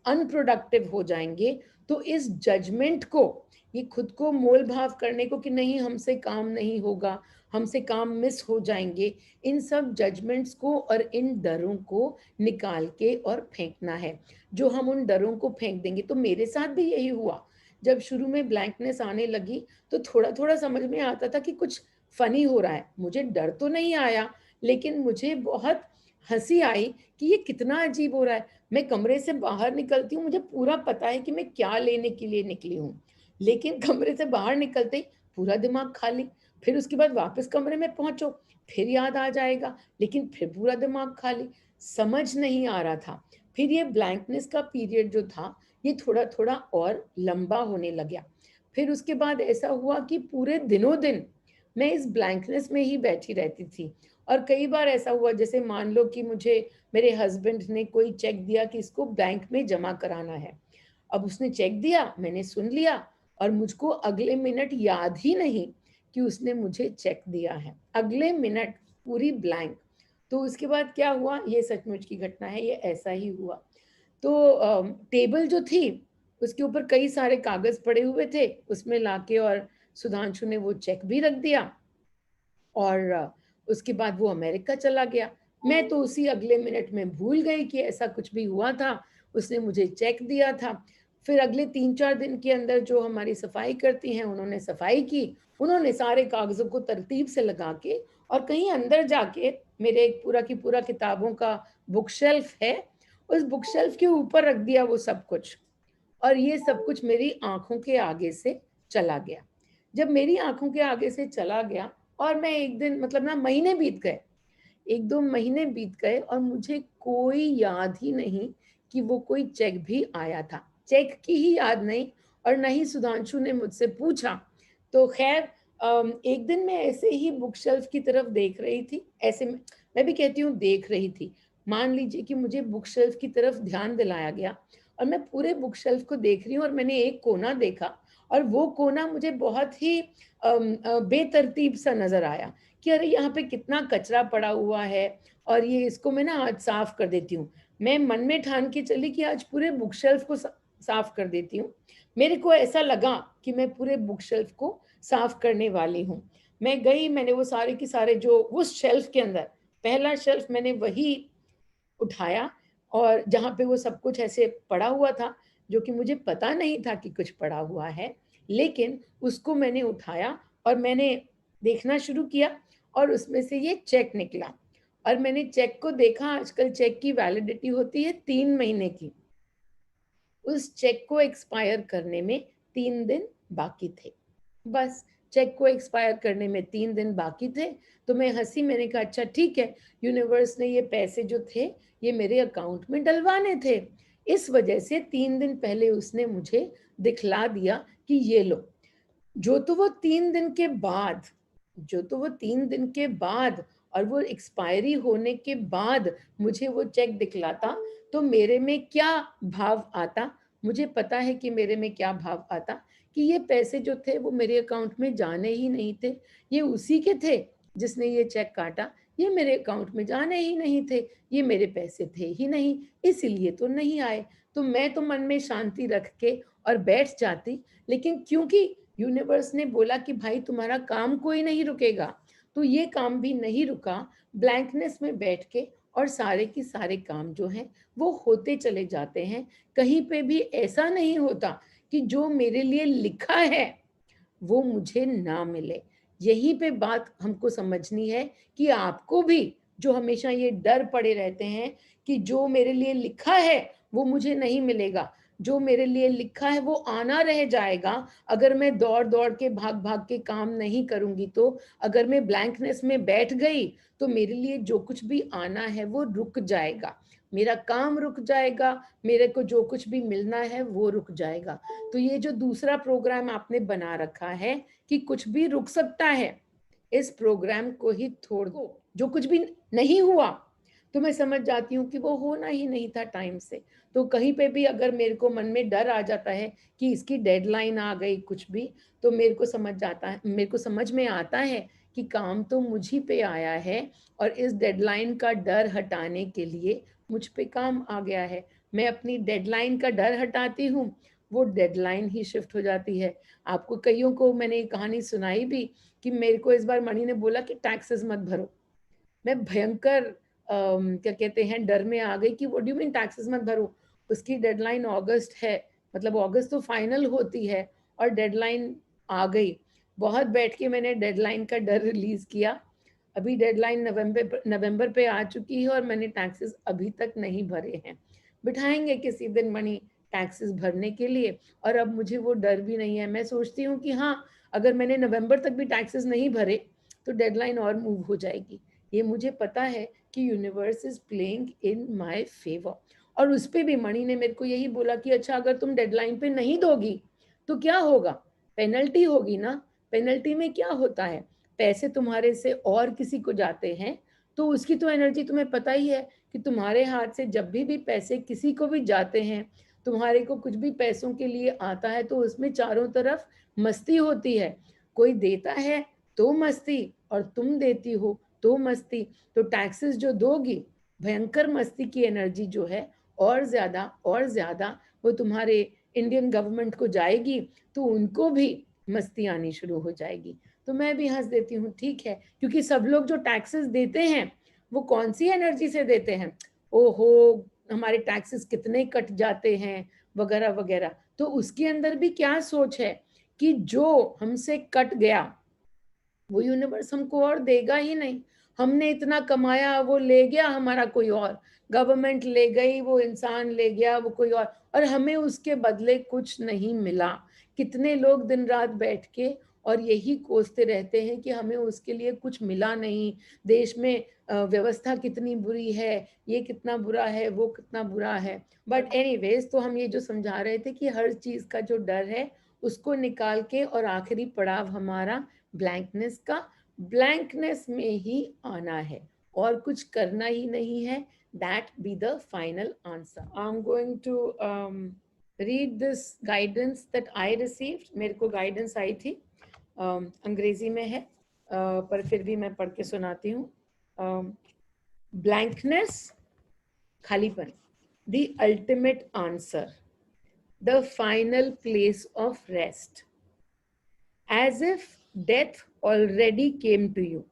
S1: अनप्रोडक्टिव हो जाएँगे, तो इस जजमेंट को, ये खुद को मोल-भाव करने को कि नहीं हमसे काम नहीं होगा, हमसे काम मिस हो जाएँगे, इन सब जजमेंट्स को और इन डरों को निकाल के और फेंकना है। जो हम उन डरों को फेंक देंगे, तो मेरे साथ भी यही हुआ। जब शुरू में ब्लैंकनेस आने लगी, तो थोड़ा-थोड़ा समझ में आता था कि कुछ फ़नी हो रहा है। मुझे डर तो नहीं आया, लेकिन मुझे बहुत हँसी आई कि ये कितना अजीब हो रहा है। मैं कमरे से बाहर निकलती हूँ, मुझे पूरा पता है कि मैं क्या लेने के लिए निकली हूँ। लेकिन कमरे से बाहर निकलते ही पूरा दिमाग खाली। फिर उसके बाद वापस कमरे में पहुँचो, फिर याद आ जाएगा, लेकिन फिर पूरा दिमाग खाली। समझ नहीं आ रहा था। फिर ये ब्लैंकनेस का पीरियड जो था, ये थोड़ा-थोड़ा और लंबा होने लगा। फिर उसके बाद ऐसा हुआ कि पूरे दिनों-दिन मैं इस ब्लैंकनेस में ही बैठी रहती थी, और कई बार ऐसा हुआ, जैसे मान लो कि मुझे मेरे हस्बैंड ने कोई चेक दिया कि इसको बैंक में जमा कराना है। अब उसने चेक दिया, मैंने सुन लिया, और मुझको अगले मिनट याद ही नहीं कि उसने मुझे चेक दिया है। अगले मिनट पूरी ब्लैंक। तो उसके बाद क्या हुआ, ये सचमुच की घटना है, ये ऐसा ही हुआ। तो टेबल जो थी, उसके ऊपर कई सारे कागज़ पड़े हुए थे, उसमें लाके और सुधांशु ने वो चेक भी रख दिया, और उसके बाद वो अमेरिका चला गया। मैं तो उसी अगले मिनट में भूल गई कि ऐसा कुछ भी हुआ था, उसने मुझे चेक दिया था। फिर अगले 3-4 दिन के अंदर जो हमारी सफाई करती हैं, उन्होंने सफाई की, उन्होंने सारे कागज़ों को तरतीब से लगा के और कहीं अंदर जाके, मेरे एक पूरा की पूरा किताबों का बुक शेल्फ है, उस बुक शेल्फ के ऊपर रख दिया वो सब कुछ। और ये सब कुछ मेरी आँखों के आगे से चला गया। जब मेरी आँखों के आगे से चला गया, और मैं एक दिन, मतलब ना महीने बीत गए, 1-2 महीने बीत गए, और मुझे कोई याद ही नहीं कि वो कोई चेक भी आया था। चेक की ही याद नहीं, और ना ही सुधांशु ने मुझसे पूछा। तो ख़ैर एक दिन मैं ऐसे ही बुक शेल्फ की तरफ देख रही थी, ऐसे में मैं भी कहती हूँ देख रही थी। मान लीजिए कि मुझे बुक शेल्फ की तरफ ध्यान दिलाया गया और मैं पूरे बुक शेल्फ को देख रही हूँ और मैंने एक कोना देखा और वो कोना मुझे बहुत ही बेतरतीब सा नज़र आया कि अरे यहाँ पे कितना कचरा पड़ा हुआ है और ये इसको मैं ना आज साफ कर देती हूँ। मैं मन में ठान के चली कि आज पूरे बुक शेल्फ को साफ कर देती हूँ। मेरे को ऐसा लगा कि मैं पूरे बुक शेल्फ को साफ करने वाली हूँ। मैं गई, मैंने वो सारे के सारे जो उस शेल्फ के अंदर, पहला शेल्फ मैंने वही उठाया और जहाँ पे वो सब कुछ ऐसे पड़ा हुआ था, जो कि मुझे पता नहीं था कि कुछ पड़ा हुआ है, लेकिन उसको मैंने उठाया और मैंने देखना शुरू किया और उसमें से ये चेक निकला और मैंने चेक को देखा। आजकल चेक की वैलिडिटी होती है 3 महीने की। उस चेक को एक्सपायर करने में 3 दिन बाकी थे। बस चेक को एक्सपायर करने में 3 दिन बाकी थे, तो मैं हँसी, मैंने कहा अच्छा ठीक है, यूनिवर्स ने ये पैसे जो थे, ये मेरे अकाउंट में डलवाने थे। इस वजह से 3 दिन पहले उसने मुझे दिखला दिया कि ये लो। जो तो वो 3 दिन के बाद जो तो वो 3 दिन के बाद और वो एक्सपायरी होने के बाद मुझे वो चेक दिखलाता, तो मेरे में क्या भाव आता? मुझे पता है कि मेरे में क्या भाव आता कि ये पैसे जो थे वो मेरे अकाउंट में जाने ही नहीं थे। ये उसी के थे जिसने ये चेक काटा, ये मेरे अकाउंट में जाने ही नहीं थे, ये मेरे पैसे थे ही नहीं, इसीलिए तो नहीं आए। तो मैं तो मन में शांति रख के और बैठ जाती, लेकिन क्योंकि यूनिवर्स ने बोला कि भाई तुम्हारा काम कोई नहीं रुकेगा, तो ये काम भी नहीं रुका। ब्लैंकनेस में बैठ के और सारे के सारे काम जो हैं वो होते चले जाते हैं। कहीं पे भी ऐसा नहीं होता कि जो मेरे लिए लिखा है वो मुझे ना मिले। यहीं पे बात हमको समझनी है कि आपको भी जो हमेशा ये डर पड़े रहते हैं कि जो मेरे लिए लिखा है वो मुझे नहीं मिलेगा, जो मेरे लिए लिखा है वो आना रह जाएगा अगर मैं दौड़-दौड़ के, भाग-भाग के काम नहीं करूँगी तो। अगर मैं ब्लैंकनेस में बैठ गई तो मेरे लिए जो कुछ भी आना है वो रुक जाएगा। मेरा काम रुक जाएगा, मेरे को जो कुछ भी मिलना है वो रुक जाएगा। तो ये जो दूसरा प्रोग्राम आपने बना रखा है कि कुछ भी रुक सकता है, इस प्रोग्राम को ही छोड़ दो। जो कुछ भी नहीं हुआ, तो मैं समझ जाती हूँ कि वो होना ही नहीं था टाइम से। तो कहीं पे भी अगर मेरे को मन में डर आ जाता है कि इसकी डेडलाइन आ गई कुछ भी, तो मेरे को समझ में आता है कि काम तो मुझ ही पे आया है और इस डेडलाइन का डर हटाने के लिए मुझ पे काम आ गया है। मैं अपनी डेडलाइन का डर हटाती हूँ, वो डेडलाइन ही शिफ्ट हो जाती है। आपको कइयों को मैंने ये कहानी सुनाई भी कि मेरे को इस बार मणि ने बोला कि टैक्सेस मत भरो। मैं भयंकर क्या कहते हैं, डर में आ गई कि what do you mean taxes मत भरो? उसकी डेडलाइन अगस्त है, मतलब अगस्त तो फाइनल होती है और डेडलाइन आ गई। बहुत बैठ के मैंने डेडलाइन का डर रिलीज़ किया। अभी डेडलाइन नवंबर पे आ चुकी है और मैंने टैक्सेस अभी तक नहीं भरे हैं। बिठाएँगे किसी दिन मणि टैक्सेस भरने के लिए और अब मुझे वो डर भी नहीं है। मैं सोचती हूँ कि हाँ, अगर मैंने नवंबर तक भी टैक्सेस नहीं भरे, तो डेडलाइन और मूव हो जाएगी। ये मुझे पता है कि universe is playing in my favour. और उस पे भी मणि ने मेरे को यही बोला कि अच्छा अगर तुम डेडलाइन पे नहीं दोगी, तो क्या होगा? पेनल्टी होगी ना। पेनल्टी में क्या होता है? पैसे तुम्हारे से और किसी को जाते हैं, तो उसकी तो एनर्जी तुम्हें पता ही है कि तुम्हारे हाथ से जब भी पैसे किसी को भी जाते हैं, तुम्हारे को कुछ भी पैसों के लिए आता है, तो उसमें चारों तरफ मस्ती होती है। कोई देता है तो मस्ती और तुम देती हो तो मस्ती। तो टैक्सेस जो दोगी, भयंकर मस्ती की एनर्जी जो है और ज़्यादा वो तुम्हारे इंडियन गवर्नमेंट को जाएगी, तो उनको भी मस्ती आनी शुरू हो जाएगी। तो मैं भी हँस देती हूँ, ठीक है, क्योंकि सब लोग जो टैक्सेस देते हैं, वो कौन-सी एनर्जी से देते हैं? ओहो! हमारे टैक्सेस कितने कट जाते हैं, वगैरह-वगैरह। तो उसके अंदर भी क्या सोच है कि जो हमसे कट गया, वो यूनिवर्स हमको और देगा ही नहीं। हमने इतना कमाया, वो ले गया हमारा कोई और, गवर्नमेंट ले गई, वो इंसान ले गया, वो कोई और हमें उसके बदले कुछ नहीं मिला। कितने लोग दिन रात बैठ के और यही कोसते रहते हैं कि हमें उसके लिए कुछ मिला नहीं। देश में व्यवस्था कितनी बुरी है, ये कितना बुरा है, वो कितना बुरा है। बट एनीवेज़, तो हम ये जो समझा रहे थे कि हर चीज़ का जो डर है, उसको निकाल के और आखिरी पड़ाव हमारा ब्लैंकनेस का, ब्लैंकनेस में ही आना है और कुछ करना ही नहीं है, that be the final answer. I'm going to read this guidance that I received. मेरे को guidance आई थी, अंग्रेजी में है, पर फिर भी मैं पढ़ के सुनाती हूँ. Blankness, खालीपन, the ultimate answer, the final place of rest. As if death already came to you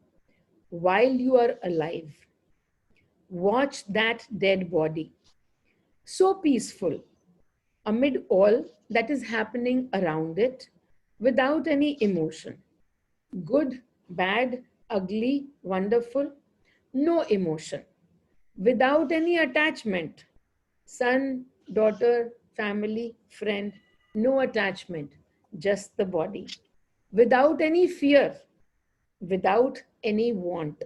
S1: while you are alive. Watch that dead body, so peaceful amid all that is happening around it, without any emotion. Good, bad, ugly, wonderful, no emotion. Without any attachment. Son, daughter, family, friend, no attachment, just the body. Without any fear, without any want.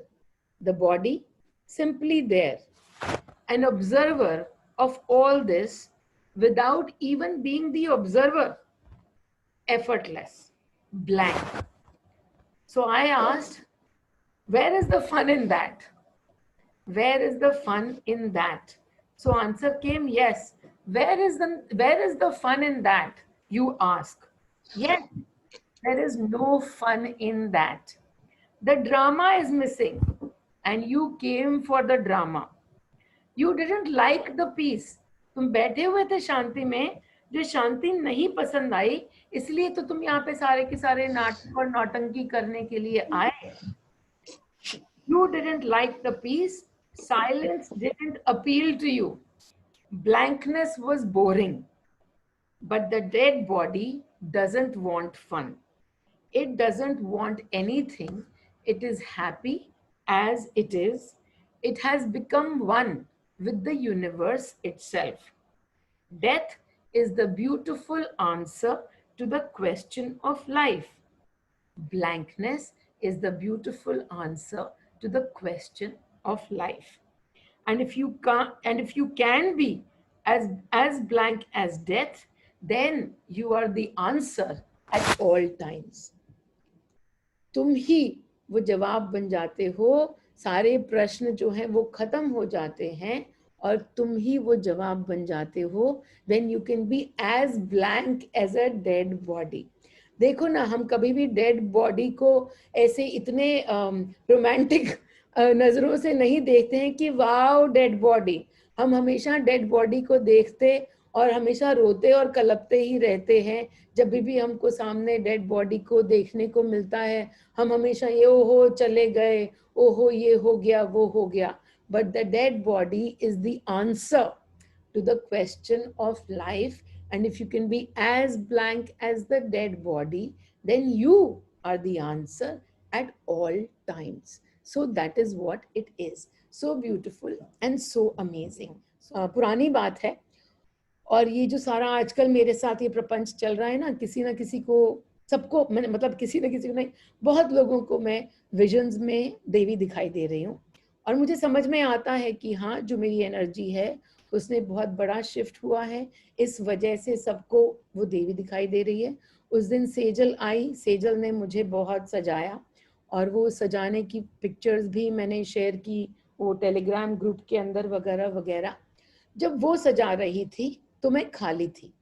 S1: The body simply there, an observer of all this without even being the observer, effortless, blank. So I asked, where is the fun in that? Where is the fun in that? So answer came, yes. Where is the fun in that? You ask. Yes, there is no fun in that. The drama is missing, and you came for the drama. You didn't like the peace. तुम बैठे हुए थे शांति में, जो शांति नहीं पसंद आई, इसलिए तो तुम यहाँ पे सारे के सारे नाटक और नौटंकी करने के लिए आए. You didn't like the peace. Silence didn't appeal to you. Blankness was boring. But the dead body doesn't want fun. It doesn't want anything. It is happy as it is. It has become one with the universe itself. Death is the beautiful answer to the question of life. Blankness is the beautiful answer to the question of life. And if you can be as blank as death, then you are the answer at all times. तुम ही वो जवाब बन जाते हो, सारे प्रश्न जो हैं वो खत्म हो जाते हैं और तुम ही वो जवाब बन जाते हो when you can be as blank as a dead body. देखो ना, हम कभी भी डेड बॉडी को ऐसे इतने रोमांटिक नजरों से नहीं देखते हैं कि वाओ डेड बॉडी. हम हमेशा डेड बॉडी को देखते और हमेशा रोते और कलपते ही रहते हैं. जब भी हमको सामने डेड बॉडी को देखने को मिलता है, हम हमेशा ये ओहो चले गए, ओहो ये हो गया, वो हो गया. But the dead body is the answer to the question of life. And if you can be as blank as the dead body, then you are the answer at all times. So that is what it is. So beautiful and so amazing. पुरानी बात है, और ये जो सारा आजकल मेरे साथ ये प्रपंच चल रहा है ना, किसी ना किसी को, सबको, मतलब किसी ना किसी को नहीं, बहुत लोगों को मैं विजन्स में देवी दिखाई दे रही हूँ. और मुझे समझ में आता है कि हाँ, जो मेरी एनर्जी है उसने बहुत बड़ा शिफ्ट हुआ है, इस वजह से सबको वो देवी दिखाई दे रही है. उस दिन सेजल आई, सेजल ने मुझे बहुत सजाया, और वो सजाने की पिक्चर्स भी मैंने शेयर की वो टेलीग्राम ग्रुप के अंदर वगैरह वगैरह. जब वो सजा रही थी तो मैं खाली थी,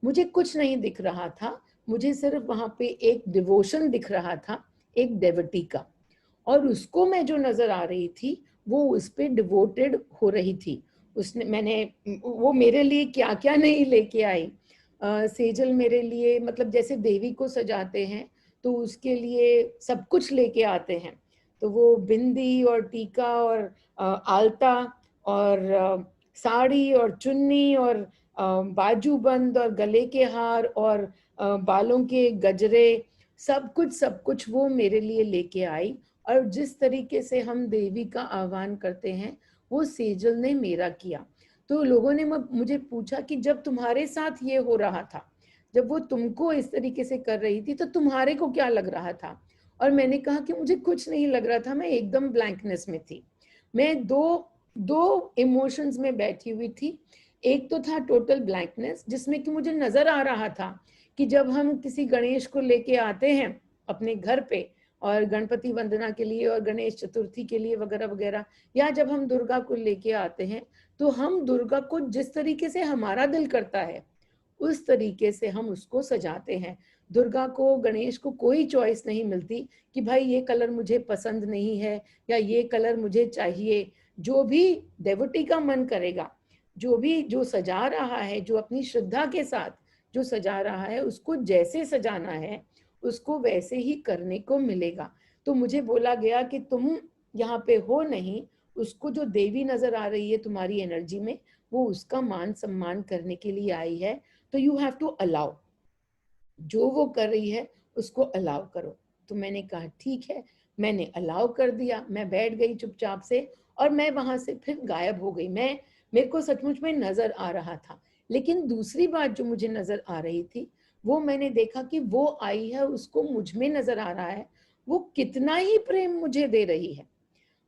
S1: मुझे कुछ नहीं दिख रहा था. मुझे सिर्फ वहां पे एक डिवोशन दिख रहा था, एक डेवटी का, और उसको मैं जो नजर आ रही थी वो उस पे डिवोटेड हो रही थी. वो मेरे लिए क्या क्या नहीं लेके आई. सेजल मेरे लिए, मतलब जैसे देवी को सजाते हैं तो उसके लिए सब कुछ लेके आते हैं, तो वो बिंदी और टीका और आलता और साड़ी और चुन्नी और बाजूबंद और गले के हार और बालों के गजरे, सब कुछ वो मेरे लिए लेके आई. और जिस तरीके से हम देवी का आह्वान करते हैं वो सेजल ने मेरा किया. तो लोगों ने मुझे पूछा कि जब तुम्हारे साथ ये हो रहा था, जब वो तुमको इस तरीके से कर रही थी, तो तुम्हारे को क्या लग रहा था. और मैंने कहा कि मुझे कुछ नहीं लग रहा था, मैं एकदम ब्लैंकनेस में थी. मैं दो इमोशंस में बैठी हुई थी. एक तो था टोटल ब्लैंकनेस, जिसमें कि मुझे नजर आ रहा था कि जब हम किसी गणेश को लेके आते हैं अपने घर पे, और गणपति वंदना के लिए और गणेश चतुर्थी के लिए वगैरह वगैरह, या जब हम दुर्गा को लेके आते हैं तो हम दुर्गा को जिस तरीके से हमारा दिल करता है उस तरीके से हम उसको सजाते हैं। दुर्गा को, गणेश को कोई चॉइस नहीं मिलती कि भाई ये कलर मुझे पसंद नहीं है या ये कलर मुझे चाहिए। जो भी देवटी का मन करेगा, जो भी जो सजा रहा है, जो अपनी श्रद्धा के साथ जो सजा रहा है, उसको जैसे सजाना है उसको वैसे ही करने को मिलेगा। तो मुझे बोला गया कि तुम यहाँ पे हो नहीं, उसको जो देवी नजर आ रही है तुम्हारी एनर्जी में, वो उसका मान सम्मान करने के लिए आई है। तो यू हैव टू अलाउ, जो वो कर रही है उसको अलाउ करो। तो मैंने कहा ठीक है, मैंने अलाउ कर दिया, मैं बैठ गई चुपचाप से और मैं वहां से फिर गायब हो गई। मेरे को सचमुच में नजर आ रहा था, लेकिन दूसरी बात जो मुझे नजर आ रही थी वो मैंने देखा कि वो आई है, उसको मुझ में नजर आ रहा है वो कितना ही प्रेम मुझे दे रही है,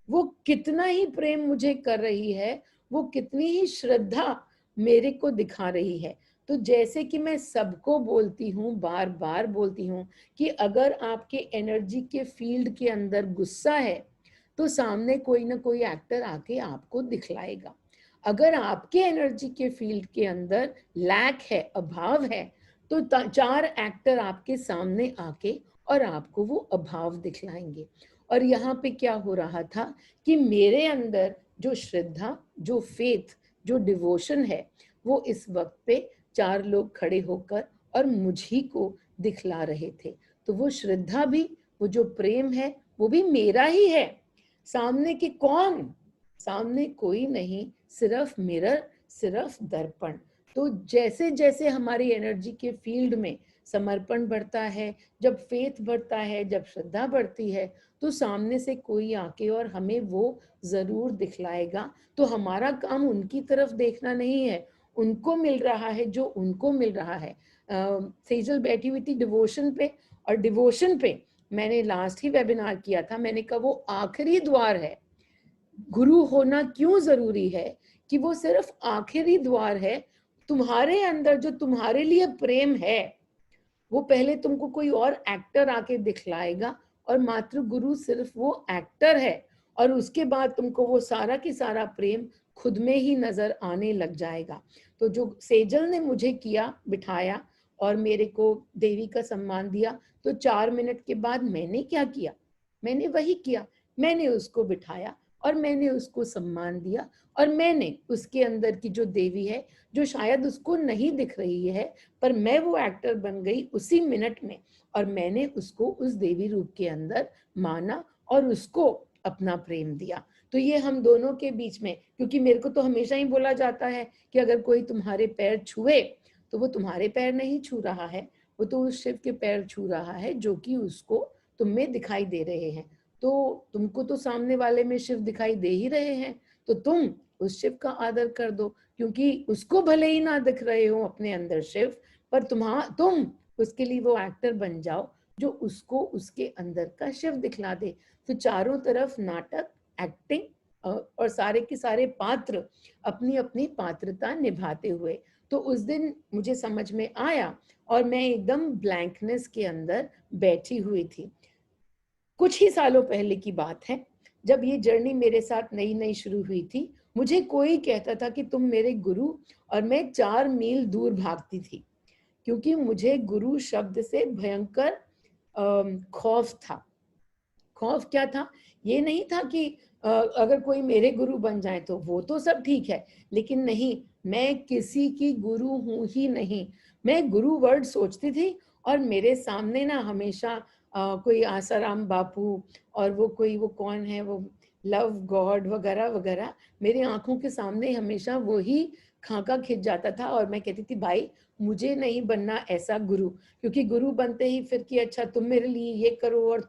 S1: वो कितना ही प्रेम मुझे कर रही है, वो कितनी ही श्रद्धा मेरे को दिखा रही है। तो जैसे कि मैं सबको बोलती हूँ, बार बार बोलती हूँ कि अगर आपके एनर्जी के फील्ड के अंदर गुस्सा है तो सामने कोई ना कोई एक्टर आके आपको दिखलाएगा। अगर आपके एनर्जी के फील्ड के अंदर लैक है, अभाव है, तो चार एक्टर आपके सामने आके और आपको वो अभाव दिखलाएंगे। और यहाँ पे क्या हो रहा था कि मेरे अंदर जो श्रद्धा, जो फेथ, जो डिवोशन है, वो इस वक्त पे चार लोग खड़े होकर और मुझी को दिखला रहे थे। तो वो श्रद्धा भी, वो जो प्रेम है, वो भी मेरा ही है। सामने के कौन? सामने कोई नहीं, सिर्फ मिरर, सिर्फ दर्पण। तो जैसे जैसे हमारी एनर्जी के फील्ड में समर्पण बढ़ता है, जब फेथ बढ़ता है, जब श्रद्धा बढ़ती है, तो सामने से कोई आके और हमें वो जरूर दिखलाएगा। तो हमारा काम उनकी तरफ देखना नहीं है, उनको मिल रहा है जो उनको मिल रहा है। सेजल बैठी हुई थी डिवोशन पे, और डिवोशन पे मैंने लास्ट ही वेबिनार किया था, मैंने कहा वो आखिरी द्वार है। गुरु होना क्यों जरूरी है कि वो सिर्फ आखिरी द्वार है। तुम्हारे अंदर जो तुम्हारे लिए प्रेम है वो पहले तुमको कोई और एक्टर आके दिखलाएगा, और मात्र गुरु सिर्फ वो एक्टर है, और उसके बाद तुमको वो सारा की सारा प्रेम खुद में ही नजर आने लग जाएगा। तो जो सेजल ने मुझे किया, बिठाया और मेरे को देवी का सम्मान दिया, तो 4 मिनट के बाद मैंने क्या किया? मैंने वही किया, मैंने उसको बिठाया और मैंने उसको सम्मान दिया, और मैंने उसके अंदर की जो देवी है, जो शायद उसको नहीं दिख रही है, पर मैं वो एक्टर बन गई उसी मिनट में, और मैंने उसको उस देवी रूप के अंदर माना और उसको अपना प्रेम दिया। तो ये हम दोनों के बीच में, क्योंकि मेरे को तो हमेशा ही बोला जाता है कि अगर कोई तुम्हारे पैर छुए तो वो तुम्हारे पैर नहीं छू रहा है, वो तो उस शिव के पैर छू रहा है जो कि उसको तुम में दिखाई दे रहे हैं। तो तुमको तो सामने वाले में शिव दिखाई दे ही रहे हैं, तो तुम उस शिव का आदर कर दो, क्योंकि उसको भले ही ना दिख रहे हो अपने अंदर शिव, पर तुम उसके लिए वो एक्टर बन जाओ जो उसको उसके अंदर का शिव दिखला दे। तो चारों तरफ नाटक, एक्टिंग और सारे के सारे पात्र अपनी अपनी पात्रता निभाते हुए। तो उस दिन मुझे समझ में आया और मैं एकदम ब्लैंकनेस के अंदर बैठी हुई थी। कुछ ही सालों पहले की बात है, जब ये जर्नी मेरे साथ नई नई शुरू हुई थी, मुझे कोई कहता था कि तुम मेरे गुरु, और मैं 4 मील दूर भागती थी, क्योंकि मुझे गुरु शब्द से भयंकर खौफ था। खौफ क्या था? ये नहीं था कि अगर कोई मेरे गुरु बन जाए तो वो तो सब ठीक है, लेकिन नहीं, मैं किसी की गुरु हूं ही नहीं। मैं गुरु वर्ड सोचती थी और मेरे सामने ना हमेशा कोई आसाराम बापू, और वो कौन है, वो लव गॉड वगैरह वगैरह, मेरी आंखों के सामने हमेशा वो ही खाका खिंच जाता था। और मैं कहती थी भाई मुझे नहीं बनना ऐसा गुरु, क्योंकि गुरु बनते ही फिर कि अच्छा तुम मेरे लिए ये करो और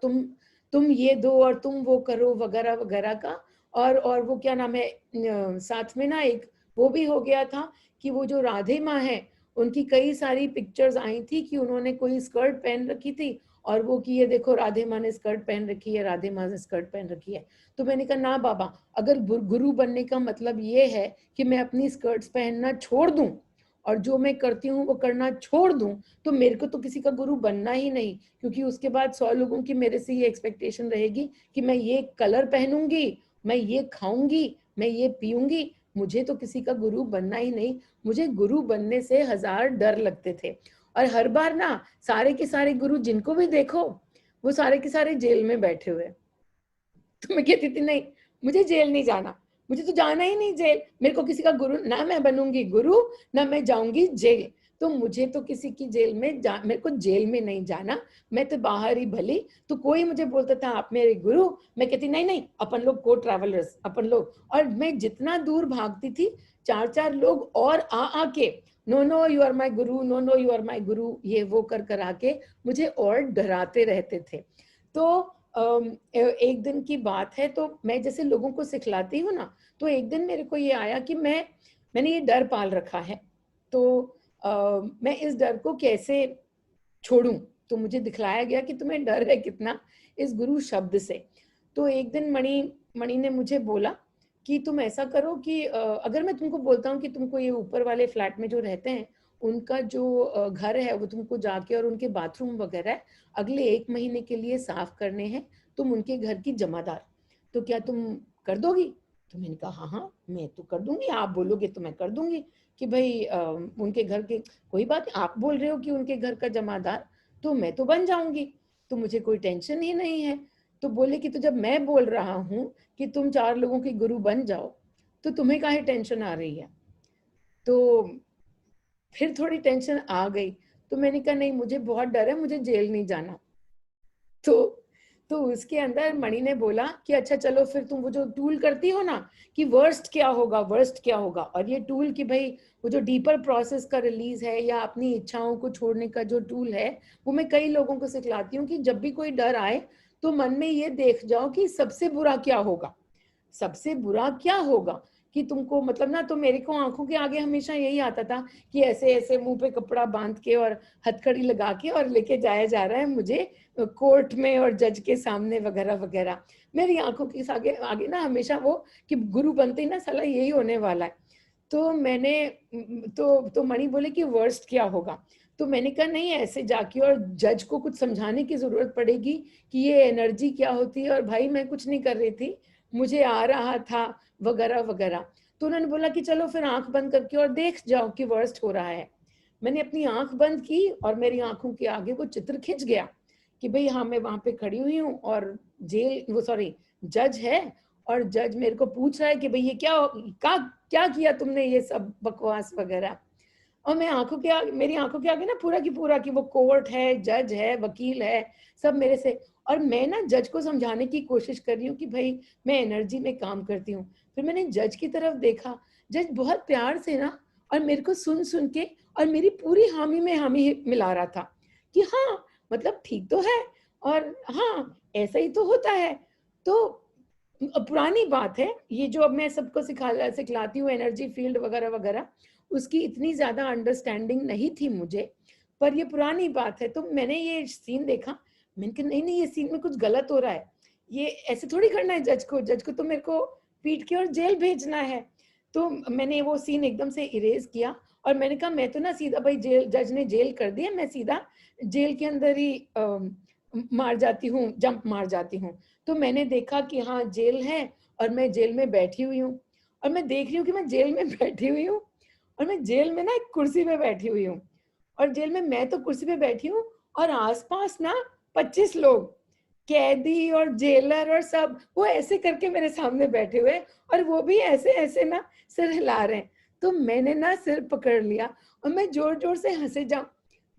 S1: तुम ये दो और तुम वो करो वगैरह वगैरह का। और वो क्या नाम है, साथ में ना एक वो भी हो गया था कि वो जो राधे माँ है, उनकी कई सारी पिक्चर्स आई थी कि उन्होंने कोई स्कर्ट पहन रखी थी, और वो कि ये देखो राधे माँ ने स्कर्ट पहन रखी है, राधे माँ ने स्कर्ट पहन रखी है। तो मैंने कहा ना बाबा, अगर गुरु बनने का मतलब ये है कि मैं अपनी स्कर्ट्स पहनना छोड़ दूं और जो मैं करती हूँ वो करना छोड़ दूं, तो मेरे को तो किसी का गुरु बनना ही नहीं, क्योंकि उसके बाद 100 लोगों की मेरे से ये एक्सपेक्टेशन रहेगी कि मैं ये कलर पहनूंगी, मैं ये खाऊंगी, मैं ये पीऊंगी। मुझे तो किसी का गुरु बनना ही नहीं। मुझे गुरु बनने से 1000 डर लगते थे, और हर बार ना सारे के सारे गुरु जिनको भी देखो वो सारे के सारे जेल में बैठे हुए। तो मैं कहती थी नहीं, मुझे जेल नहीं जाना, मुझे तो जाना ही नहीं जेल। मेरे को किसी का गुरु ना, मैं बनूंगी गुरु ना मैं जाऊंगी जेल। तो मुझे तो किसी की जेल में मेरे को जेल में नहीं जाना, मैं तो बाहर ही भली। तो कोई मुझे बोलता था आप मेरे गुरु, मैं कहती नहीं नहीं, अपन लोग को ट्रैवलर्स, अपन लोग। और मैं जितना दूर भागती थी, 4-4 लोग और आ आके no no you are my guru, no no you are my guru, ये वो कर कर आके मुझे और डराते रहते थे। तो एक दिन की बात है, तो मैं जैसे लोगों को सिखलाती हूँ ना, तो एक दिन मेरे को ये आया कि मैंने ये डर पाल रखा है, तो मैं इस डर को कैसे छोड़ूं। तो मुझे दिखलाया गया कि तुम्हें डर है कितना इस गुरु शब्द से। तो एक दिन मणि मणि ने मुझे बोला कि तुम ऐसा करो कि अगर मैं तुमको बोलता हूँ कि तुमको ये ऊपर वाले फ्लैट में जो रहते हैं उनका जो घर है वो तुमको जाके और उनके बाथरूम वगैरह अगले 1 महीने के लिए साफ करने हैं, तुम उनके घर की जमादार, तो क्या तुम कर दोगी? तो मैंने कहा हाँ हाँ मैं तो कर दूंगी, आप बोलोगे तो मैं कर दूंगी। कि भाई उनके घर के, कोई बात नहीं, आप बोल रहे हो कि उनके घर का जमादार, तो मैं तो बन जाऊंगी, तो मुझे कोई टेंशन ही नहीं है। तो बोले कि तो जब मैं बोल रहा हूँ कि तुम 4 लोगों के गुरु बन जाओ, तो तुम्हें काहे टेंशन आ रही है? तो फिर थोड़ी टेंशन आ गई। तो मैंने कहा नहीं, मुझे बहुत डर है, मुझे जेल नहीं जाना। तो तो उसके अंदर मणि ने बोला कि अच्छा चलो फिर तुम वो जो टूल करती हो ना कि वर्स्ट क्या होगा, वर्स्ट क्या होगा, और ये टूल कि भाई वो जो डीपर प्रोसेस का रिलीज है या अपनी इच्छाओं को छोड़ने का जो टूल है, वो मैं कई लोगों को सिखलाती हूँ कि जब भी कोई डर आए तो मन में ये देख जाओ कि सबसे बुरा क्या होगा, सबसे बुरा क्या होगा। कि तुमको मतलब ना, तो मेरे को आंखों के आगे हमेशा यही आता था कि ऐसे ऐसे मुंह पे कपड़ा बांध के और हथकड़ी लगा के और लेके जाया जा रहा है मुझे कोर्ट में और जज के सामने वगैरह वगैरह। मेरी आंखों के आगे आगे ना हमेशा वो कि गुरु बनते ही ना साला यही होने वाला है। तो मैंने तो मणि बोले कि वर्स्ट क्या होगा। तो मैंने कहा नहीं, ऐसे जाके और जज को कुछ समझाने की जरूरत पड़ेगी कि ये एनर्जी क्या होती है, और भाई मैं कुछ नहीं कर रही थी, मुझे आ रहा था वगैरह वगैरह। तो उन्होंने बोला कि चलो फिर आंख बंद करके और देख जाओ कि वर्स्ट हो रहा है। मैंने अपनी आंख बंद की और मेरी आंखों के आगे वो चित्र खिंच गया कि भाई हाँ मैं वहां पे खड़ी हुई हूँ और जेल वो सॉरी जज है, और जज मेरे को पूछ रहा है कि भाई ये क्या क्या किया तुमने, ये सब बकवास वगैरह। और मैं आंखों के आगे, मेरी आंखों के आगे ना पूरा की पूरा कि वो कोर्ट है, जज है, वकील है, सब मेरे से। और मैं ना जज को समझाने की कोशिश कर रही हूँ कि भाई मैं एनर्जी में काम करती हूँ। फिर मैंने जज की तरफ देखा, जज बहुत प्यार से ना और मेरे को सुन सुन के और मेरी पूरी हामी में हामी मिला रहा था कि हाँ मतलब ठीक तो है, और हाँ ऐसा ही तो होता है। तो पुरानी बात है ये, जो अब मैं सबको सिखलाती हूँ एनर्जी फील्ड वगैरह वगैरह, उसकी इतनी ज्यादा अंडरस्टैंडिंग नहीं थी मुझे, पर ये पुरानी बात है। तो मैंने ये सीन देखा, मैंने कहा नहीं नहीं ये सीन में कुछ गलत हो रहा है, ये ऐसे थोड़ी करना है जज को तो मेरे को पीट के और जेल भेजना है। तो मैंने वो सीन एकदम से इरेज किया और मैंने कहा मैं तो ना सीधा भाई जेल, जज ने जेल कर दिया, मैं सीधा जेल के अंदर ही मार जाती हूँ, जंप मार जाती हूँ। तो मैंने देखा कि हाँ जेल है और मैं जेल में बैठी हुई हूँ, और मैं देख रही हूँ कि मैं जेल में बैठी हुई हूँ, और मैं जेल में ना एक कुर्सी पे बैठी हुई हूँ, और जेल में मैं तो कुर्सी पे बैठी हूँ और आसपास ना 25 लोग, कैदी और जेलर और सब वो ऐसे करके मेरे सामने बैठे हुए, और वो भी ऐसे ऐसे ना सिर हिला रहे हैं। तो मैंने ना सिर पकड़ लिया और मैं जोर जोर से हंसे जाऊं।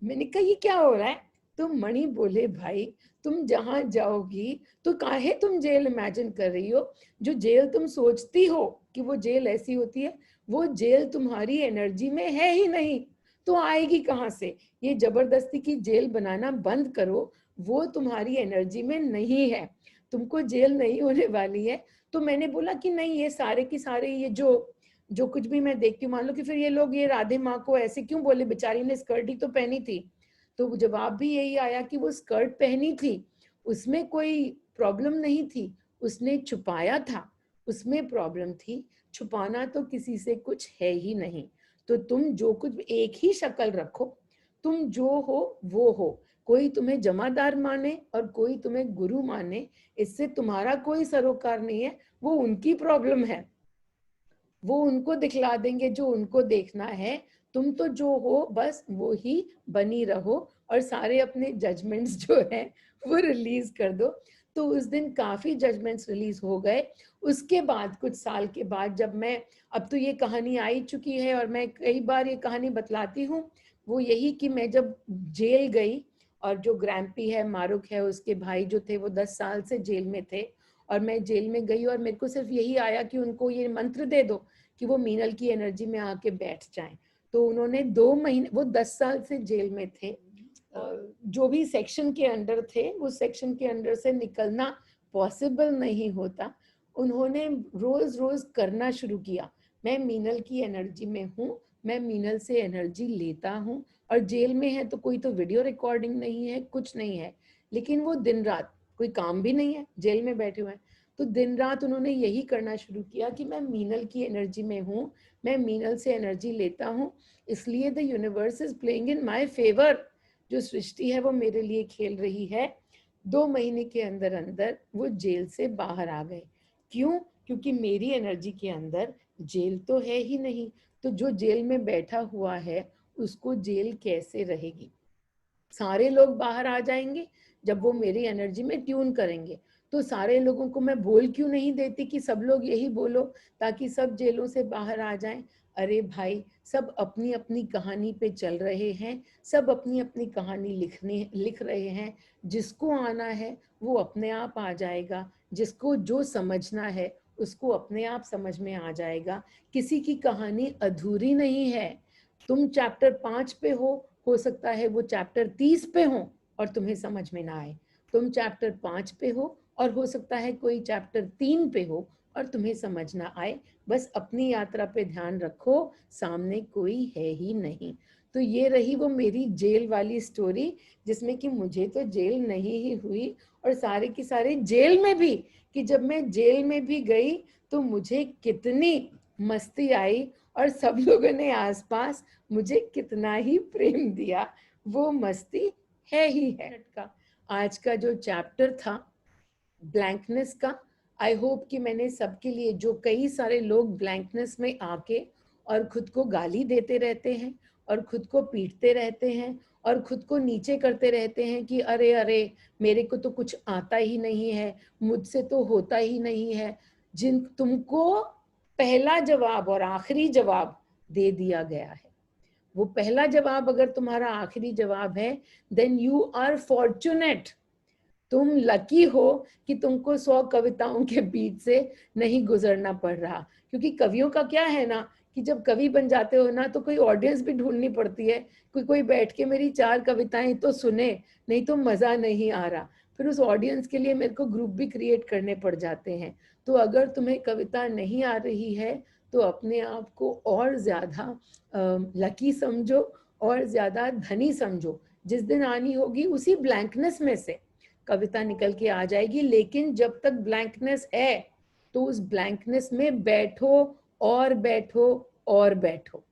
S1: मैंने कहा ये क्या हो रहा है? तो मणि बोले भाई तुम जहां जाओगी तो काहे तुम जेल इमेजिन कर रही हो? जो जेल तुम सोचती हो कि वो जेल ऐसी होती है, वो जेल तुम्हारी एनर्जी में है ही नहीं, तो आएगी कहाँ से? ये जबरदस्ती की जेल बनाना बंद करो, वो तुम्हारी एनर्जी में नहीं है, तुमको जेल नहीं होने वाली है। तो मैंने बोला कि नहीं, ये सारे की सारे ये जो जो कुछ भी मैं देखती हूँ, मान लो कि फिर ये लोग ये राधे माँ को ऐसे क्यों बोले, बेचारी ने स्कर्ट ही तो पहनी थी। तो जवाब भी यही आया कि वो स्कर्ट पहनी थी, उसमें कोई प्रॉब्लम नहीं थी, उसने छुपाया था, उसमें प्रॉब्लम थी। छुपाना तो किसी से कुछ है ही नहीं। तो तुम जो कुछ एक ही शक्ल रखो, तुम जो हो वो हो, कोई तुम्हें जमादार माने और कोई तुम्हें गुरु माने, इससे तुम्हारा कोई सरोकार नहीं है, वो उनकी प्रॉब्लम है, वो उनको दिखला देंगे जो उनको देखना है। तुम तो जो हो बस वो ही बनी रहो और सारे अपने जजमेंट्स जो है वो रिलीज कर दो। तो उस दिन काफी जजमेंट्स रिलीज हो गए। उसके बाद कुछ साल के बाद जब मैं, अब तो ये कहानी आ ही चुकी है और मैं कई बार ये कहानी बतलाती हूँ, वो यही कि मैं जब जेल गई और जो ग्रैम्पी है, मारुक है, उसके भाई जो थे वो 10 साल से जेल में थे, और मैं जेल में गई और मेरे को सिर्फ यही आया कि उनको ये मंत्र दे दो कि वो मीनल की एनर्जी में आके बैठ जाएं। तो उन्होंने 2 महीने, वो 10 साल से जेल में थे, जो भी सेक्शन के अंडर थे, वो सेक्शन के अंडर से निकलना पॉसिबल नहीं होता। उन्होंने रोज रोज करना शुरू किया, मैं मीनल की एनर्जी में हूँ, मैं मीनल से एनर्जी लेता हूँ। और जेल में है तो कोई तो वीडियो रिकॉर्डिंग नहीं है, कुछ नहीं है, लेकिन वो दिन रात, कोई काम भी नहीं है, जेल में बैठे हुए हैं, तो दिन रात उन्होंने यही करना शुरू किया कि मैं मीनल की एनर्जी में हूँ, मैं मीनल से एनर्जी लेता हूँ, इसलिए the universe is playing in my favour, जो सृष्टि है वो मेरे लिए खेल रही है। 2 महीने के अंदर अंदर वो जेल से बाहर आ गए। क्यों? क्योंकि मेरी एनर्जी के अंदर जेल तो है ही नहीं, तो जो जेल में बैठा हुआ है उसको जेल कैसे रहेगी? सारे लोग बाहर आ जाएंगे जब वो मेरी एनर्जी में ट्यून करेंगे। तो सारे लोगों को मैं बोल क्यों नहीं देती कि सब लोग यही बोलो ताकि सब जेलों से बाहर आ जाएं? अरे भाई, सब अपनी अपनी कहानी पे चल रहे हैं, सब अपनी अपनी कहानी लिख रहे हैं। जिसको आना है वो अपने आप आ जाएगा, जिसको जो समझना है उसको अपने आप समझ में आ जाएगा। किसी की कहानी अधूरी नहीं है। तुम चैप्टर 5 पे हो सकता है वो चैप्टर 30 पे हो और तुम्हें समझ में ना आए। तुम चैप्टर 5 पे हो और हो सकता है कोई चैप्टर 3 पे हो और तुम्हें समझ ना आए। बस अपनी यात्रा पे ध्यान रखो, सामने कोई है ही नहीं। तो ये रही वो मेरी जेल वाली स्टोरी, जिसमें कि मुझे तो जेल नहीं ही हुई, और सारे की सारे जेल में भी, कि जब मैं जेल में भी गई तो मुझे कितनी मस्ती आई और सब लोगों ने आसपास मुझे कितना ही प्रेम दिया। वो मस्ती है ही है का। आज का जो चैप्टर था ब्लैंकनेस का, आई होप कि मैंने सबके लिए, जो कई सारे लोग ब्लैंकनेस में आके और खुद को गाली देते रहते हैं और खुद को पीटते रहते हैं और खुद को नीचे करते रहते हैं कि अरे अरे मेरे को तो कुछ आता ही नहीं है, मुझसे तो होता ही नहीं है, जिन तुमको पहला जवाब और आखिरी जवाब दे दिया गया है। वो पहला जवाब अगर तुम्हारा आखिरी जवाब है, देन यू आर फॉर्चुनेट। तुम लकी हो कि तुमको 100 कविताओं के बीच से नहीं गुजरना पड़ रहा। क्योंकि कवियों का क्या है ना, कि जब कवि बन जाते हो ना तो कोई ऑडियंस भी ढूंढनी पड़ती है, कोई बैठ के मेरी 4 कविताएं तो सुने, नहीं तो मजा नहीं आ रहा। फिर उस ऑडियंस के लिए मेरे को ग्रुप भी क्रिएट करने पड़ जाते हैं। तो अगर तुम्हें कविता नहीं आ रही है तो अपने आप को और ज्यादा लकी समझो और ज्यादा धनी समझो। जिस दिन आनी होगी उसी ब्लैंकनेस में से कविता निकल के आ जाएगी। लेकिन जब तक ब्लैंकनेस है तो उस ब्लैंकनेस में बैठो और बैठो और बैठो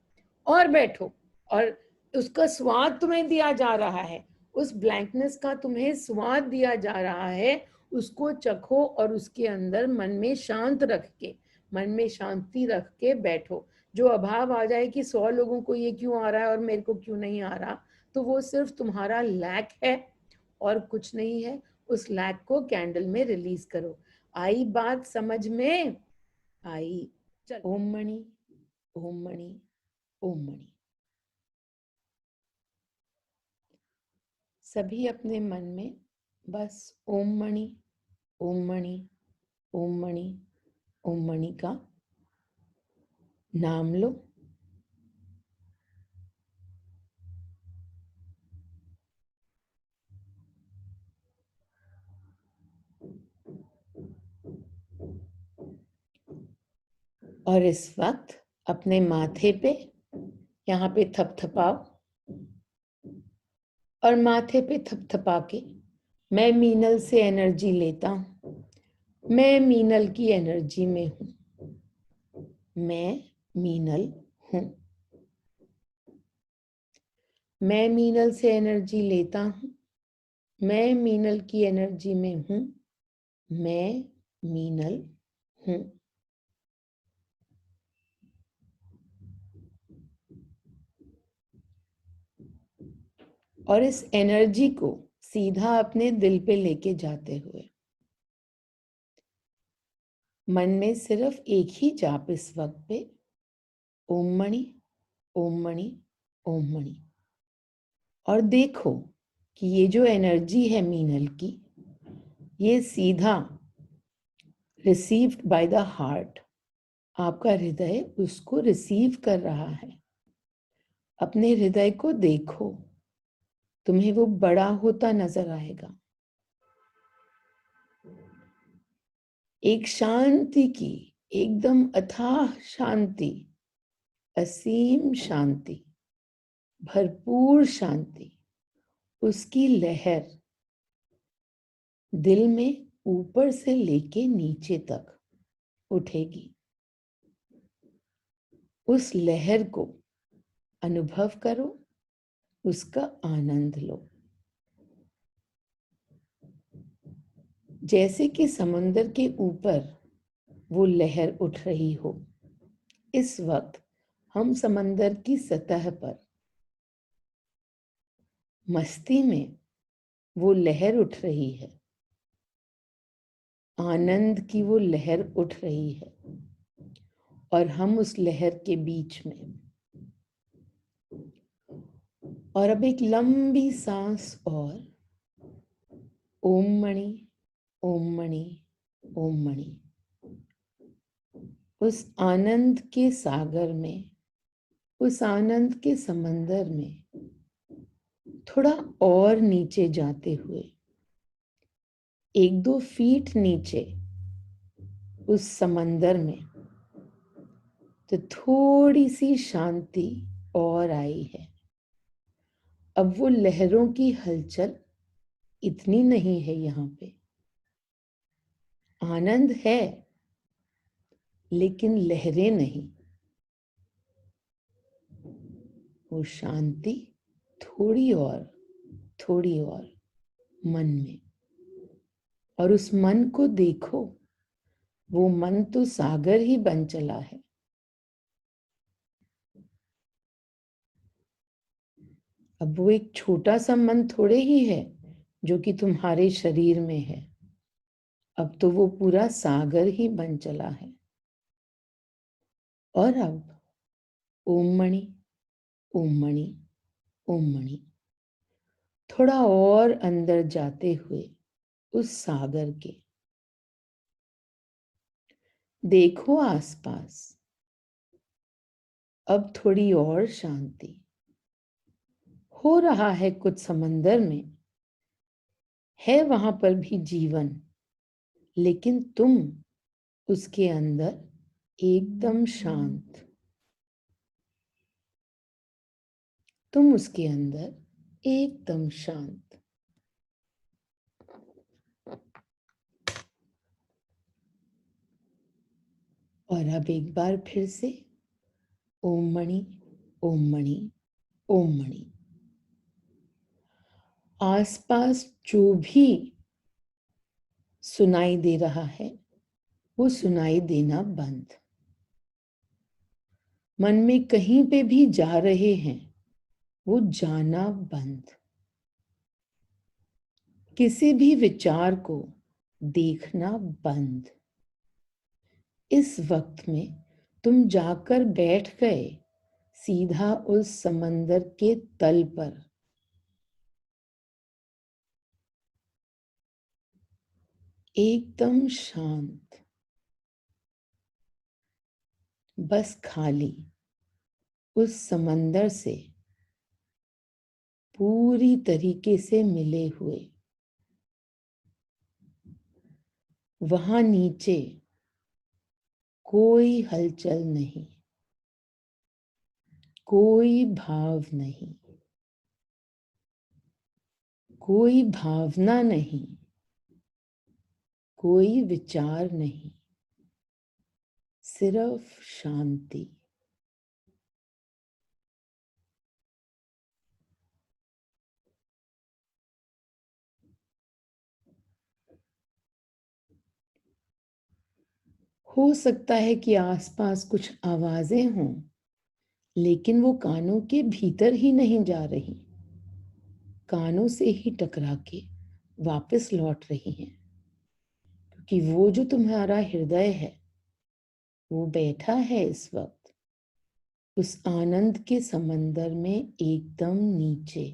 S1: और बैठो, और उसका स्वाद तुम्हें दिया जा रहा है, उस ब्लैंकनेस का तुम्हें स्वाद दिया जा रहा है। उसको चखो और उसके अंदर मन में शांत रख के, मन में शांति रख के बैठो। जो अभाव आ जाए कि 100 लोगों को ये क्यों आ रहा है और मेरे को क्यों नहीं आ रहा, तो वो सिर्फ तुम्हारा लैक है और कुछ नहीं है। उस लैक को कैंडल में रिलीज करो। आई बात समझ में? आई? चल, ओम मणि, ओम मणि, ओम मणि। सभी अपने मन में बस ओम मणि, ओम मणि, ओम मणि, ओम मणि का नाम लो। और इस वक्त अपने माथे पे, यहाँ पे थपथपाओ और माथे पे थपथपा के, मैं मीनल से एनर्जी लेता हूं, मैं मीनल की एनर्जी में हूं, मैं मीनल हूं। मैं मीनल से एनर्जी लेता हूं, मैं मीनल की एनर्जी में हूं, मैं मीनल हूं। और इस एनर्जी को सीधा अपने दिल पे लेके जाते हुए मन में सिर्फ एक ही जाप इस वक्त पे, ओम मणि, ओम मणि, ओम मणि। और देखो कि ये जो एनर्जी है मीनल की, ये सीधा रिसीव्ड बाय द हार्ट, आपका हृदय उसको रिसीव कर रहा है। अपने हृदय को देखो, तुम्हें वो बड़ा होता नजर आएगा। एक शांति की, एकदम अथाह शांति, असीम शांति, भरपूर शांति, उसकी लहर दिल में ऊपर से लेके नीचे तक उठेगी। उस लहर को अनुभव करो, उसका आनंद लो। जैसे कि समुद्र के ऊपर वो लहर उठ रही हो, इस वक्त हम समंदर की सतह पर मस्ती में वो लहर उठ रही है, आनंद की वो लहर उठ रही है, और हम उस लहर के बीच में। और अब एक लंबी सांस और, ओम मणि, ओम मणि, ओम मणि। उस आनंद के सागर में, उस आनंद के समंदर में थोड़ा और नीचे जाते हुए, 1-2 फीट नीचे उस समंदर में, तो थोड़ी सी शांति और आई है। अब वो लहरों की हलचल इतनी नहीं है, यहाँ पे आनंद है लेकिन लहरें नहीं। वो शांति थोड़ी और मन में। और उस मन को देखो, वो मन तो सागर ही बन चला है। अब वो एक छोटा सा मन थोड़े ही है जो कि तुम्हारे शरीर में है, अब तो वो पूरा सागर ही बन चला है। और अब ओम मणि, ओम मणि, ओम मणि, थोड़ा और अंदर जाते हुए उस सागर के देखो आसपास। अब थोड़ी और शांति हो रहा है, कुछ समंदर में है वहां पर भी जीवन, लेकिन तुम उसके अंदर एकदम शांत, तुम उसके अंदर एकदम शांत। और अब एक बार फिर से ओम मणि, ओम मणि, ओम मणि। आसपास जो भी सुनाई दे रहा है वो सुनाई देना बंद। मन में कहीं पे भी जा रहे हैं, वो जाना बंद। किसी भी विचार को देखना बंद। इस वक्त में तुम जाकर बैठ गए सीधा उस समंदर के तल पर। एकदम शांत, बस खाली उस समंदर से पूरी तरीके से मिले हुए। वहां नीचे कोई हलचल नहीं, कोई भाव नहीं, कोई भावना नहीं, कोई विचार नहीं, सिर्फ शांति। हो सकता है कि आसपास कुछ आवाजें हों, लेकिन वो कानों के भीतर ही नहीं जा रही, कानों से ही टकरा के वापस लौट रही हैं, क्योंकि वो जो तुम्हारा हृदय है वो बैठा है इस वक्त उस आनंद के समंदर में एकदम नीचे,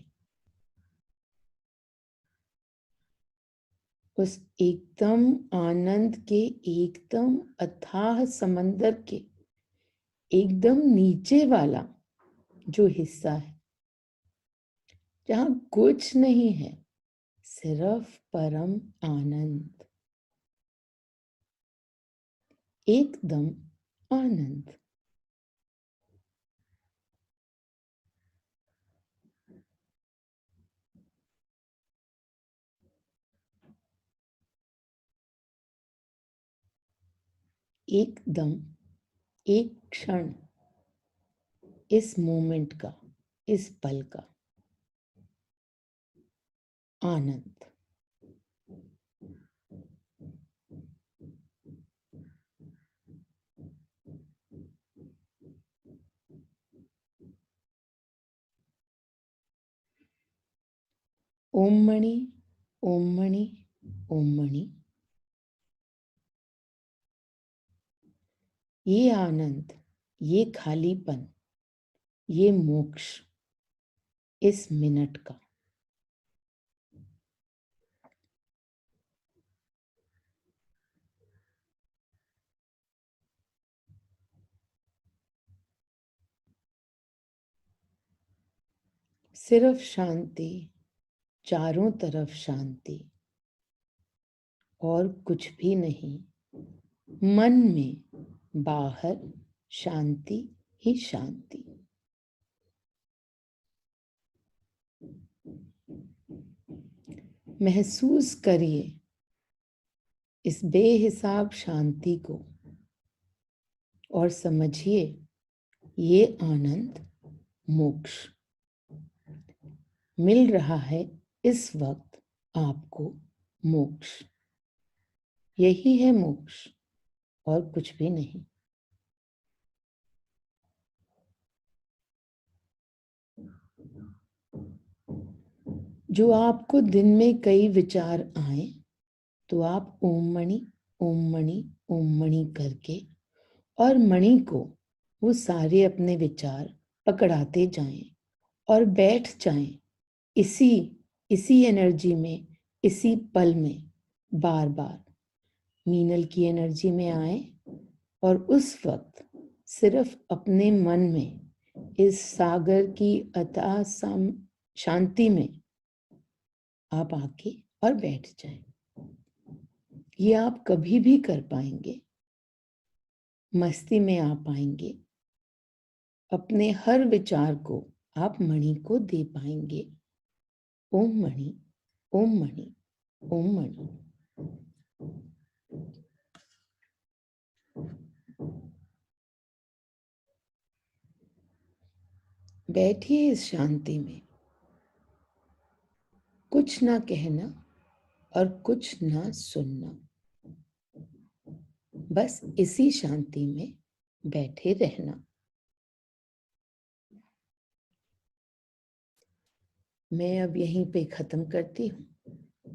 S1: उस एकदम आनंद के एकदम अथाह समंदर के एकदम नीचे वाला जो हिस्सा है, जहां कुछ नहीं है, सिर्फ परम आनंद, एकदम आनंद। एकदम, एक क्षण, इस मोमेंट का, इस पल का आनंद। ओम मणि, ओम मणि, ओम मणि। ये आनंद, ये खालीपन, ये मोक्ष इस मिनट का। सिर्फ शांति, चारों तरफ शांति, और कुछ भी नहीं। मन में, बाहर शांति ही शांति। महसूस करिए इस बेहिसाब शांति को और समझिए ये आनंद, मोक्ष मिल रहा है इस वक्त आपको। मोक्ष, यही है मोक्ष और कुछ भी नहीं। जो आपको दिन में कई विचार आए तो आप ओम मणि, ओम मणि, ओम मणि करके और मणि को वो सारे अपने विचार पकड़ाते जाएं और बैठ जाएं इसी इसी एनर्जी में, इसी पल में। बार बार मीनल की एनर्जी में आए और उस वक्त सिर्फ अपने मन में इस सागर की अथाह शांति में आप आके और बैठ जाएं। ये आप कभी भी कर पाएंगे। मस्ती में आ पाएंगे। अपने हर विचार को आप मणि को दे पाएंगे। ओम मणि, ओम मणि, ओम मणि। बैठिए इस शांति में, कुछ ना कहना और कुछ ना सुनना, बस इसी शांति में बैठे रहना। मैं अब यहीं पे खत्म करती हूँ।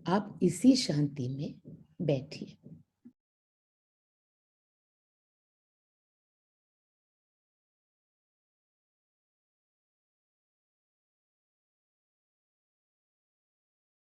S1: आप इसी शांति में बैठिए।